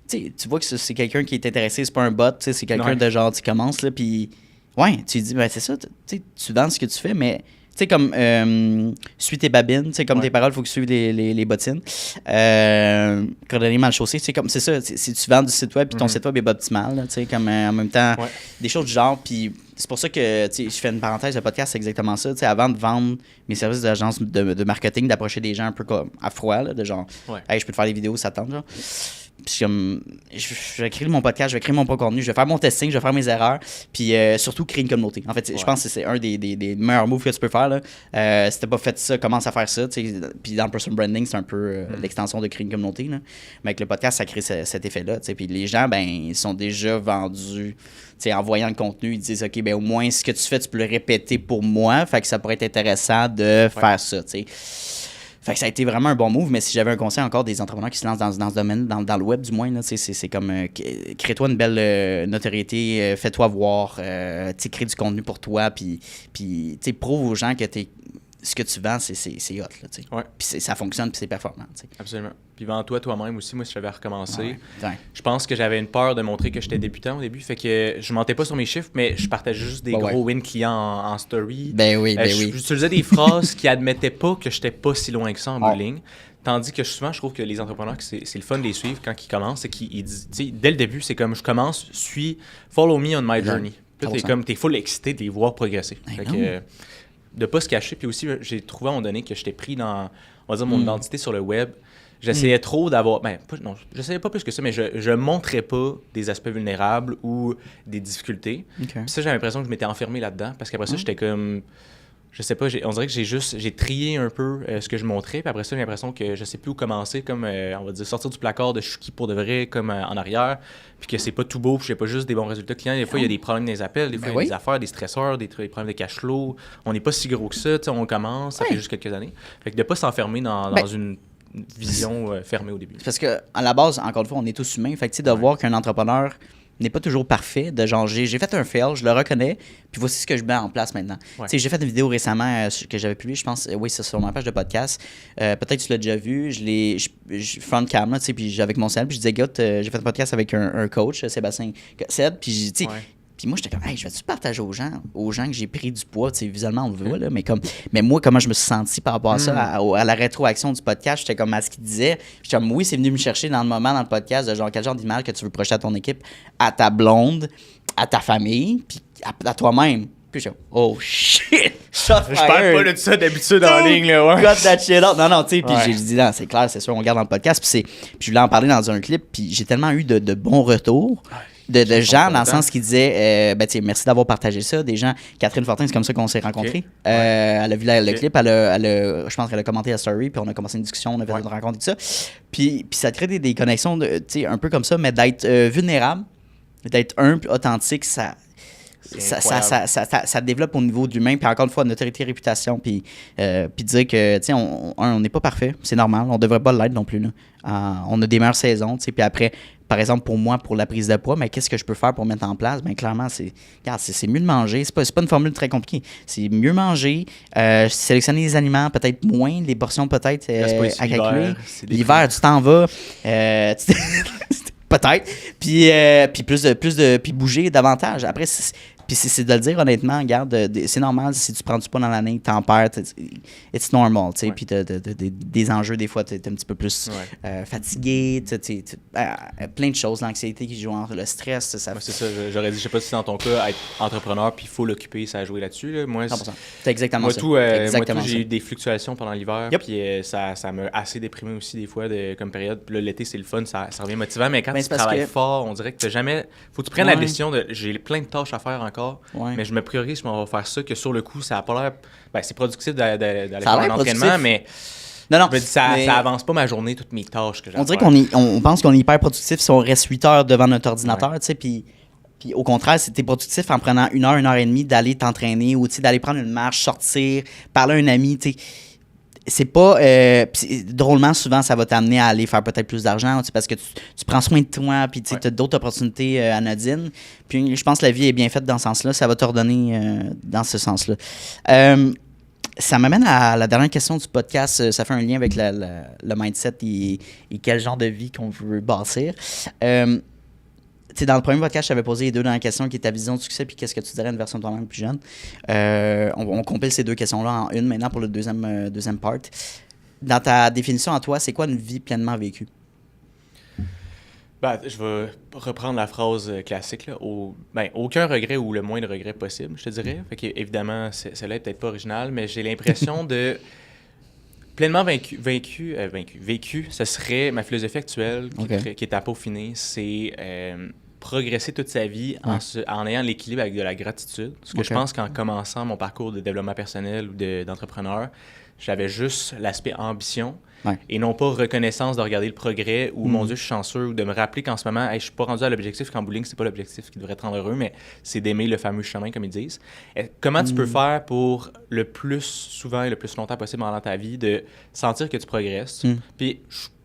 tu vois que c'est quelqu'un qui est intéressé, c'est pas un bot, c'est quelqu'un de genre, tu commences, là, puis tu dis, c'est ça, tu vends ce que tu fais, mais tu sais, comme suis tes babines, tu sais, comme tes paroles, il faut que tu suives les bottines. Coordonner mal chaussé, c'est ça, si tu vends du site web, puis ton site web est pas optimal, tu sais, comme en même temps, des choses du genre, puis c'est pour ça que, tu sais, je fais une parenthèse, le podcast, c'est exactement ça, tu sais, avant de vendre mes services d'agence de marketing, d'approcher des gens un peu comme à froid, là, de genre, hey, je peux te faire des vidéos, ça tente, genre. Puis comme, je vais créer mon podcast, je vais créer mon propre contenu, je vais faire mon testing, je vais faire mes erreurs, puis surtout créer une communauté. En fait, je pense que c'est un des meilleurs moves que tu peux faire. Là. Si t'as pas fait ça, commence à faire ça. Puis dans le personal branding, c'est un peu l'extension de créer une communauté. Là. Mais avec le podcast, ça crée cet effet-là. Puis les gens, ben, ils sont déjà vendus. En voyant le contenu, ils disent OK, ben au moins ce que tu fais, tu peux le répéter pour moi. Fait que ça pourrait être intéressant de faire ça. T'sais. Fait que ça a été vraiment un bon move, mais si j'avais un conseil encore des entrepreneurs qui se lancent dans ce domaine, dans le web du moins, là, c'est comme crée-toi une belle notoriété, fais-toi voir, crée du contenu pour toi, puis prouve aux gens que ce que tu vends, c'est hot. Puis ça fonctionne, puis c'est performant. T'sais. Absolument. Puis vends-toi toi-même aussi. Moi, si j'avais recommencé, je pense que j'avais une peur de montrer que j'étais débutant au début. Fait que je mentais pas sur mes chiffres, mais je partageais juste des gros wins clients en story. J'utilisais des phrases qui admettaient pas que j'étais pas si loin que ça en bout de ligne. Tandis que souvent, je trouve que les entrepreneurs, c'est le fun de les suivre quand ils commencent. C'est qu'ils disent, dès le début, c'est comme je commence, follow me on my journey. Puis t'es full excité de les voir progresser. Fait que, de pas se cacher. Puis aussi, j'ai trouvé à un moment donné que j'étais pris dans... on va dire, mon identité sur le web, j'essayais trop d'avoir... j'essayais pas plus que ça, mais je montrais pas des aspects vulnérables ou des difficultés. Puis ça, j'ai l'impression que je m'étais enfermé là-dedans, parce qu'après ça, j'étais comme... Je sais pas, on dirait que j'ai trié un peu ce que je montrais, puis après ça, j'ai l'impression que je sais plus où commencer, comme, on va dire, sortir du placard de je suis qui pour de vrai, comme en arrière, puis que c'est pas tout beau, puis j'ai pas juste des bons résultats clients. Des fois, il y a des problèmes dans les appels, des fois, il y a des affaires, des stresseurs, des problèmes de cash flow. On n'est pas si gros que ça, on commence, ça fait juste quelques années. Fait que de pas s'enfermer dans une vision fermée au début. Parce que à la base, encore une fois, on est tous humains, fait que de voir qu'un entrepreneur n'est pas toujours parfait, de genre, j'ai fait un fail, je le reconnais, puis voici ce que je mets en place maintenant. J'ai fait une vidéo récemment que j'avais publiée, je pense, c'est sur ma page de podcast. Peut-être que tu l'as déjà vu, je front cam, là, puis avec mon cell, puis je disais, gars, j'ai fait un podcast avec un coach, Sébastien Seb, puis tu sais, puis moi, j'étais comme, hey, je vais-tu partager aux gens que j'ai pris du poids, tu sais, visuellement, on le voit, là, mais moi, comment je me suis senti par rapport à ça, à la rétroaction du podcast, j'étais comme à ce qu'il disait, j'étais comme, oui, c'est venu me chercher dans le moment, dans le podcast, de genre, quel genre d'image que tu veux projeter à ton équipe, à ta blonde, à ta famille, puis à toi-même. Puis je suis comme, oh shit! Je parle pas de ça d'habitude en ligne, là, ouais. Got that shit out. Non, tu sais, puis j'ai dit, non, c'est clair, c'est sûr, on regarde dans le podcast, puis je voulais en parler dans un clip, puis j'ai tellement eu de bons retours. De gens, dans le sens qu'ils disaient merci d'avoir partagé ça. Des gens, Catherine Fortin, c'est comme ça qu'on s'est rencontrés. Elle a vu le clip, je pense qu'elle a commenté la story, puis on a commencé une discussion, on a fait une rencontre et tout ça. Puis ça crée des connexions, un peu comme ça, mais d'être vulnérable, d'être humble, authentique, ça développe au niveau de l'humain, puis encore une fois, notoriété, réputation, puis dire que, tu sais, on n'est pas parfait, c'est normal, on devrait pas l'être non plus, là. On a des meilleures saisons, tu sais, puis après, par exemple, pour moi, pour la prise de poids, mais qu'est-ce que je peux faire pour mettre en place? Bien, clairement, c'est mieux de manger. C'est pas une formule très compliquée. C'est mieux manger, sélectionner les aliments, peut-être moins, les portions peut-être à calculer. L'hiver, tu t'en vas. Peut-être. Puis bouger davantage. Après, c'est de le dire honnêtement, regarde, c'est normal si tu prends du poids dans l'année, t'en perds, it's normal, tu sais, puis des enjeux, des fois, t'es un petit peu plus fatigué, plein de choses, l'anxiété qui joue entre le stress, ça... c'est ça, j'aurais dit, je sais pas si dans ton cas, être entrepreneur, puis il faut l'occuper, ça a joué là-dessus, là. Moi, 100%. C'est exactement ça. Moi, j'ai eu des fluctuations pendant l'hiver, puis ça m'a assez déprimé aussi des fois comme période. Puis là, l'été, c'est le fun, ça revient motivant, mais quand tu travailles fort, on dirait que t'as jamais... Faut que tu prennes la décision de... J'ai plein de tâches à faire encore, mais je me priorise, je m'en vais faire ça, que sur le coup, ça a pas l'air... Ben, c'est productif d'aller faire un entraînement, mais... Non, ça avance pas ma journée, toutes mes tâches que j'ai. On dirait qu'on pense qu'on est hyper productif si on reste 8 heures devant notre ordinateur, tu sais, puis au contraire, si t'es productif en prenant 1 heure et demie d'aller t'entraîner ou d'aller prendre une marche, sortir, parler à un ami, tu sais. C'est pas... drôlement, souvent, ça va t'amener à aller faire peut-être plus d'argent, parce que tu prends soin de toi, puis tu as d'autres opportunités anodines. Puis je pense que la vie est bien faite dans ce sens-là. Ça va te redonner dans ce sens-là. Ça m'amène à la dernière question du podcast. Ça fait un lien avec le mindset et quel genre de vie qu'on veut bâtir. Dans le premier podcast, je t'avais posé les deux dernières questions qui est ta vision du succès puis qu'est-ce que tu dirais à une version de toi-même plus jeune. On compile ces deux questions-là en une maintenant pour le deuxième part. Dans ta définition à toi, c'est quoi une vie pleinement vécue? Je vais reprendre la phrase classique, là. Aucun regret ou le moins de regrets possible, je te dirais. Fait que, évidemment, celle-là est peut-être pas originale, mais j'ai l'impression de... Pleinement vécu, ce serait ma philosophie actuelle qui est à peaufiner. C'est progresser toute sa vie en ayant l'équilibre avec de la gratitude. Parce que je pense qu'en commençant mon parcours de développement personnel ou d'entrepreneur, j'avais juste l'aspect ambition et non pas reconnaissance de regarder le progrès ou mon Dieu, je suis chanceux, ou de me rappeler qu'en ce moment, je suis pas rendu à l'objectif, qu'en bowling, c'est pas l'objectif qui devrait te rendre heureux, mais c'est d'aimer le fameux chemin, comme ils disent. Comment tu peux faire pour le plus souvent et le plus longtemps possible dans ta vie de sentir que tu progresses? Puis,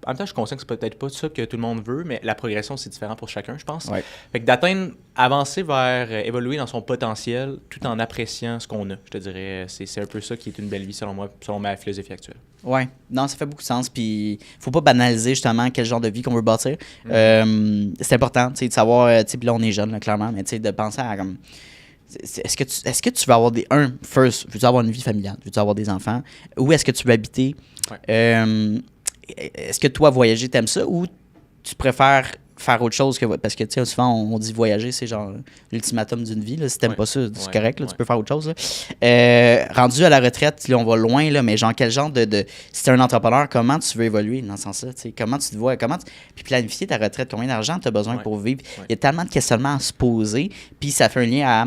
en même temps, je suis conscient que c'est peut-être pas ça que tout le monde veut, mais la progression, c'est différent pour chacun, je pense. Fait que avancer vers évoluer dans son potentiel tout en appréciant ce qu'on a, je te dirais. C'est un peu ça qui est une belle vie, selon moi, selon ma philosophie actuelle. Ouais, non, ça fait beaucoup de sens. Puis, faut pas banaliser justement quel genre de vie qu'on veut bâtir. C'est important, tu sais, de savoir, tu sais, puis là, on est jeune, là, clairement, mais tu sais, de penser à comme. Est-ce que tu veux avoir veux-tu avoir une vie familiale? Veux-tu avoir des enfants? Où est-ce que tu veux habiter? Est-ce que toi, voyager, t'aimes ça ou tu préfères faire autre chose que... Parce que, tu sais, souvent, on dit voyager, c'est genre l'ultimatum d'une vie. Là. Si t'aimes pas ça, c'est correct, là, tu peux faire autre chose. Rendu à la retraite, là, on va loin, là, mais genre, quel genre de... Si t'es un entrepreneur, comment tu veux évoluer dans ce sens-là? Comment tu te vois? Puis planifier ta retraite, combien d'argent tu as besoin pour vivre? Il y a tellement de questionnements à se poser, puis ça fait un lien à...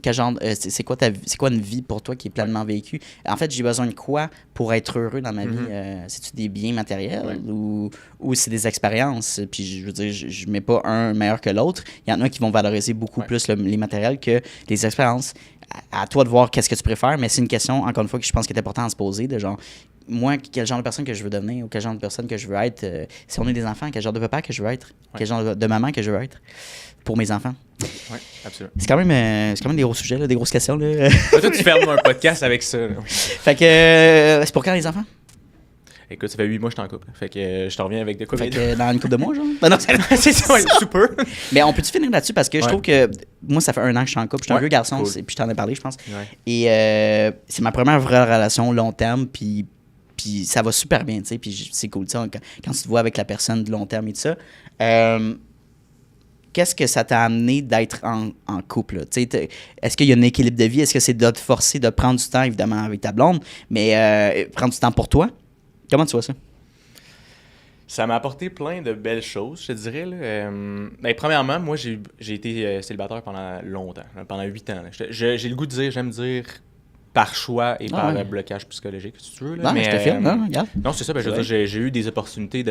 Quel genre, c'est quoi une vie pour toi qui est pleinement vécue? En fait, j'ai besoin de quoi pour être heureux dans ma vie? C'est-tu des biens matériels ou c'est des expériences? Puis je veux dire, je mets pas un meilleur que l'autre. Il y en a qui vont valoriser beaucoup plus les matériels que les expériences. À toi de voir qu'est-ce que tu préfères, mais c'est une question, encore une fois, que je pense qu'il est important à se poser, de genre, moi, quel genre de personne que je veux devenir ou quel genre de personne que je veux être. Si on est des enfants, quel genre de papa que je veux être? Quel genre de maman que je veux être pour mes enfants? Oui, absolument. C'est quand même des gros sujets, là, des grosses questions. Là. Toi, tu fermes un podcast avec ça. Là. Fait que c'est pour quand les enfants? Écoute, ça fait 8 mois que je suis en couple. Fait que je te reviens avec de quoi. Fait que dans une couple de mois, genre? Ben non, c'est ça, ouais, super. Mais on peut-tu finir là-dessus? Parce que je trouve que moi, ça fait 1 an que je suis en couple. Je suis un vieux garçon, cool. Puis je t'en ai parlé, je pense. Ouais. Et c'est ma première vraie relation long terme, puis ça va super bien, tu sais. Puis c'est cool, tu sais, quand tu te vois avec la personne de long terme et tout ça. Qu'est-ce que ça t'a amené d'être en couple? Est-ce qu'il y a un équilibre de vie? Est-ce que c'est de te forcer de prendre du temps, évidemment, avec ta blonde, mais prendre du temps pour toi? Comment tu vois ça? Ça m'a apporté plein de belles choses, je te dirais. Là. Premièrement, moi, j'ai été célibataire pendant longtemps, pendant 8 ans. Là. J'ai le goût de dire, j'aime dire par choix et par blocage psychologique, si tu veux. Là. Non, mais je te filme, non, regarde. Non, c'est ça. Ben, je veux dire, j'ai eu des opportunités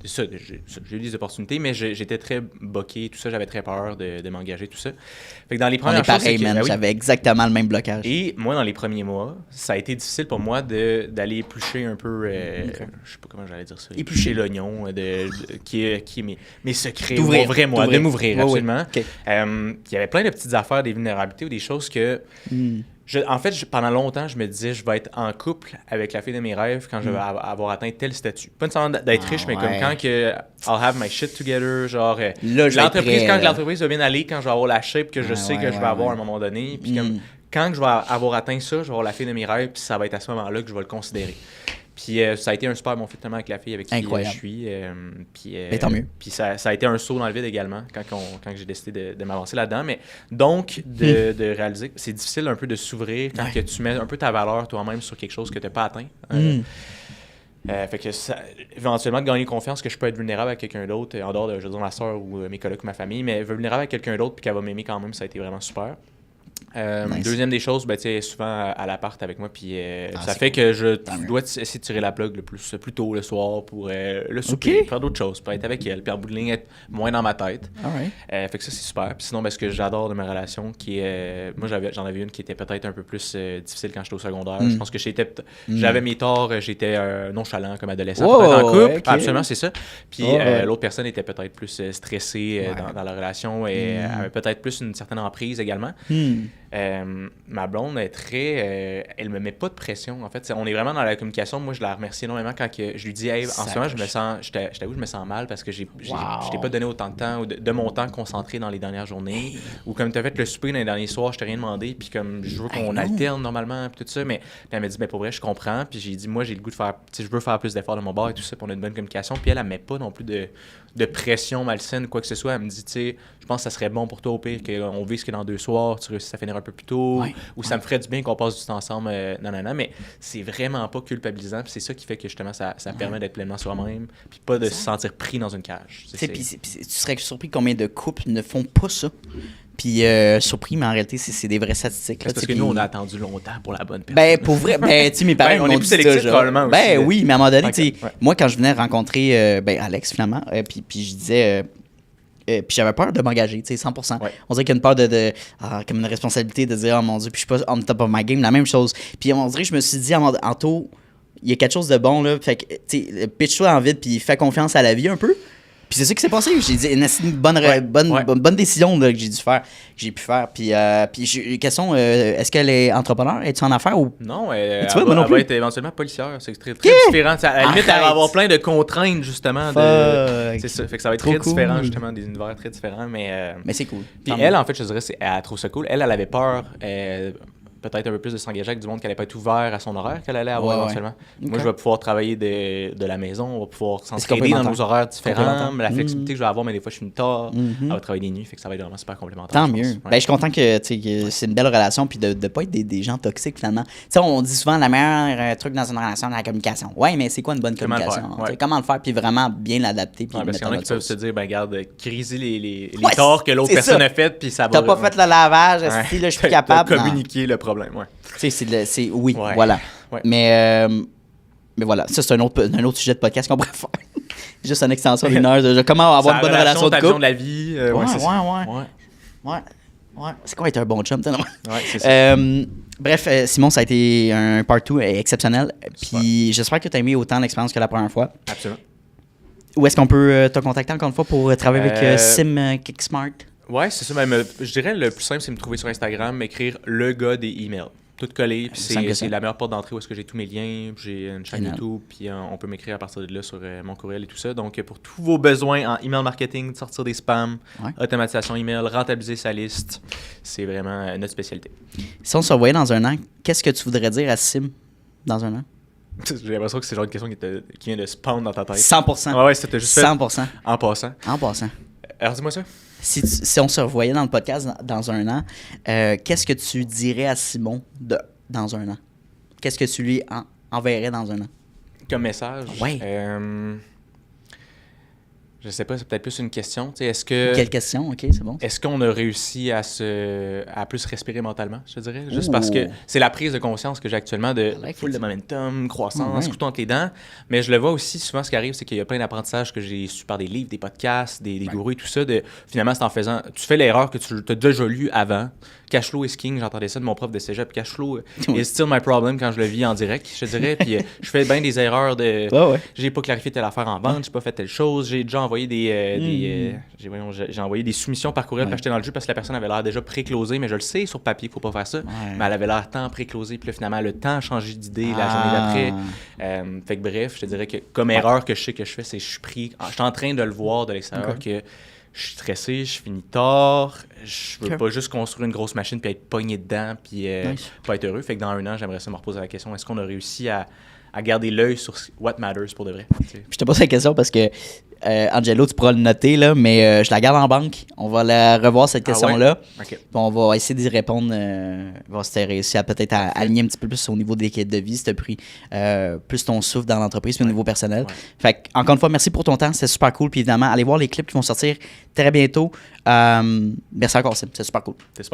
j'ai eu des opportunités, mais j'étais très boqué, tout ça. J'avais très peur de m'engager, tout ça. Fait que dans les premières choses, pareil, man. J'avais exactement le même blocage. Et moi, dans les premiers mois, ça a été difficile pour moi d'aller éplucher un peu, je sais pas comment j'allais dire ça, éplucher l'oignon, qui est mes secrets, mon vrai moi, de m'ouvrir, absolument. Okay. Il y avait plein de petites affaires, des vulnérabilités ou des choses que... En fait, pendant longtemps, je me disais, je vais être en couple avec la fille de mes rêves quand je vais avoir atteint tel statut. Pas nécessairement d'être riche, mais comme quand que I'll have my shit together, genre l'entreprise, quand l'entreprise va bien aller, quand je vais avoir la shape que je sais que je vais avoir à un moment donné, puis quand je vais avoir atteint ça, je vais avoir la fille de mes rêves, puis ça va être à ce moment-là que je vais le considérer. Puis ça a été un super bon fit avec la fille avec qui je suis. Mais tant mieux. Puis ça a été un saut dans le vide également quand j'ai décidé de m'avancer là-dedans. Mais donc, de réaliser que c'est difficile un peu de s'ouvrir quand que tu mets un peu ta valeur toi-même sur quelque chose que tu n'as pas atteint. Fait que éventuellement, de gagner confiance que je peux être vulnérable avec quelqu'un d'autre, en dehors de, je veux dire, ma soeur ou mes collègues ou ma famille, mais vulnérable avec quelqu'un d'autre puis qu'elle va m'aimer quand même, ça a été vraiment super. Deuxième des choses, ben, tu sais, souvent à l'appart avec moi, puis ça fait que je dois essayer de tirer la plug le plus tôt le soir pour le souper, faire d'autres choses, pour être avec elle, puis en bout de ligne, être moins dans ma tête. Fait que ça, c'est super. Puis sinon, ben, ce que j'adore de ma relation, qui est... moi, j'en avais une qui était peut-être un peu plus difficile quand j'étais au secondaire. Je pense que j'avais mes torts, j'étais nonchalant comme adolescent, peut-être en couple. Absolument, c'est ça. Puis l'autre personne était peut-être plus stressée dans la relation et avait peut-être plus une certaine emprise également. Ma blonde est très... elle me met pas de pression, en fait. On est vraiment dans la communication. Moi, je la remercie énormément quand je lui dis, hey, en ce moment, je t'avoue, je me sens mal parce que je t'ai pas donné autant de temps ou de mon temps concentré dans les dernières journées. Ou comme tu as fait le souper dans les derniers soirs, je t'ai rien demandé. Puis comme je veux qu'on alterne normalement, puis tout ça. Mais puis elle m'a dit, pour vrai, je comprends. Puis j'ai dit, moi, j'ai le goût de faire... je veux faire plus d'efforts de mon bord et tout ça, pour on a une bonne communication. Puis elle met pas non plus de pression malsaine, quoi que ce soit. Elle me dit, tu sais, je pense que ça serait bon pour toi au pire qu'on vise que dans 2 soirs, tu réussis à finir un peu plus tôt, ou ça me ferait du bien qu'on passe du temps ensemble, mais c'est vraiment pas culpabilisant, puis c'est ça qui fait que justement ça permet d'être pleinement soi-même, puis pas de se sentir pris dans une cage. Puis tu serais surpris combien de couples ne font pas ça. Puis surpris, mais en réalité, c'est des vraies statistiques. Là, parce que nous, on a attendu longtemps pour la bonne personne. Ben, pour vrai, tu sais, mes parents on est plus sélectifs probablement aussi. Ben oui, mais à un moment donné, tu sais, moi, quand je venais rencontrer Alex, finalement, puis je disais... puis j'avais peur de m'engager, tu sais, 100%. On dirait qu'il y a une peur comme une responsabilité de dire, oh mon Dieu, puis je suis pas on top of my game, la même chose. Puis on dirait que je me suis dit, Anto, il y a quelque chose de bon, là, fait que, tu sais, pitch-toi en vide, puis fais confiance à la vie un peu. Puis c'est ça qui s'est passé. J'ai dit une bonne décision là, que j'ai pu faire. Puis question, est-ce qu'elle est entrepreneur? Es-tu en affaires ou... Non, elle va être éventuellement policière. C'est très, très différent. À la limite, elle va avoir plein de contraintes, justement. C'est ça. Fait que ça va être très différent, justement, des univers très différents. Mais c'est cool. Puis elle, en fait, je dirais, elle trouve ça cool. Elle avait peur... peut-être un peu plus de s'engager avec du monde qui n'allait pas être ouvert à son horaire qu'elle allait avoir éventuellement. Okay. Moi, je vais pouvoir travailler de la maison, on va pouvoir s'entraider dans nos horaires différents, la flexibilité que je vais avoir, mais des fois, je finis tard, elle va travailler des nuits, fait que ça va être vraiment super complémentaire. Tant mieux. Je suis content que c'est une belle relation, puis de ne pas être des gens toxiques, finalement. On dit souvent, la meilleure truc dans une relation, c'est la communication. Ouais, mais c'est quoi une bonne communication? Comment le faire, puis vraiment bien l'adapter. Parce qu'il y en a qui peuvent se dire, regarde, criser les torts que l'autre personne a fait, puis ça va... T'as pas fait le lavage, si là, je suis capable. Communiquer le problème, oui, voilà. Ouais. Mais voilà, ça, c'est un autre sujet de podcast qu'on pourrait faire. Juste une extension d'une heure de comment avoir une bonne relation de couple. De la vie. Ouais. C'est quoi être un bon chum? C'est ça. Bref, Simon, ça a été un part 2 exceptionnel. Puis j'espère que tu as aimé autant l'expérience que la première fois. Absolument. Où est-ce qu'on peut te contacter encore une fois pour travailler avec Sim Kicksmart? Ouais, c'est ça. Je dirais le plus simple, c'est me trouver sur Instagram, m'écrire le gars des emails. Tout collé, puis c'est la meilleure porte d'entrée où est-ce que j'ai tous mes liens, j'ai une chaîne YouTube, puis on peut m'écrire à partir de là sur mon courriel et tout ça. Donc, pour tous vos besoins en email marketing, sortir des spams, automatisation email, rentabiliser sa liste, c'est vraiment notre spécialité. Si on se revoyait dans un an, qu'est-ce que tu voudrais dire à Sim dans un an? J'ai l'impression que c'est le genre de question qui vient de spawn dans ta tête. 100%. Ouais, c'était juste 100%. Fait en passant. Alors, dis-moi ça. Si on se revoyait dans le podcast dans un an, qu'est-ce que tu dirais à Simon dans un an? Qu'est-ce que tu lui enverrais dans un an? Comme message? Oui. Je sais pas, c'est peut-être plus une question. Quelle question? OK, c'est bon. Est-ce qu'on a réussi à plus respirer mentalement, je te dirais? Juste parce que c'est la prise de conscience que j'ai actuellement de full de momentum, croissance, couteau entre les dents. Mais je le vois aussi, souvent, ce qui arrive, c'est qu'il y a plein d'apprentissages que j'ai su par des livres, des podcasts, des gourous et tout ça. Finalement, c'est en faisant... Tu fais l'erreur que tu as déjà lu avant. Cash flow is king, j'entendais ça de mon prof de cégep. Cash flow is still my problem quand je le vis en direct, je te dirais. Puis je fais bien des erreurs de... J'ai pas clarifié telle affaire en vente, j'ai pas fait telle chose, j'ai déjà envoyé j'ai envoyé des soumissions par courriel pour acheter dans le jeu parce que la personne avait l'air déjà pré-closée, mais je le sais sur papier, faut pas faire ça. Mais elle avait l'air tant pré-closée, puis là, finalement, le temps a changé d'idée la journée d'après. Fait que bref, je te dirais que comme erreur que je sais que je fais, c'est que je suis en train de le voir de l'extérieur que je suis stressé, je finis tard, je veux pas juste construire une grosse machine puis être pogné dedans puis pas être heureux. Fait que dans un an, j'aimerais ça me reposer la question, est-ce qu'on a réussi à garder l'œil sur what matters pour de vrai? Je te pose la question parce que Angelo, tu pourras le noter, là, mais je la garde en banque. On va la revoir, cette question-là. Okay. Puis on va essayer d'y répondre. Voir si tu as réussi à peut-être aligner un petit peu plus au niveau des quêtes de vie, si tu as pris plus ton souffle dans l'entreprise, puis au niveau personnel. Fait que, encore une fois, merci pour ton temps. C'est super cool. Puis évidemment, allez voir les clips qui vont sortir très bientôt. Merci encore, Sim. C'est super cool. C'est super.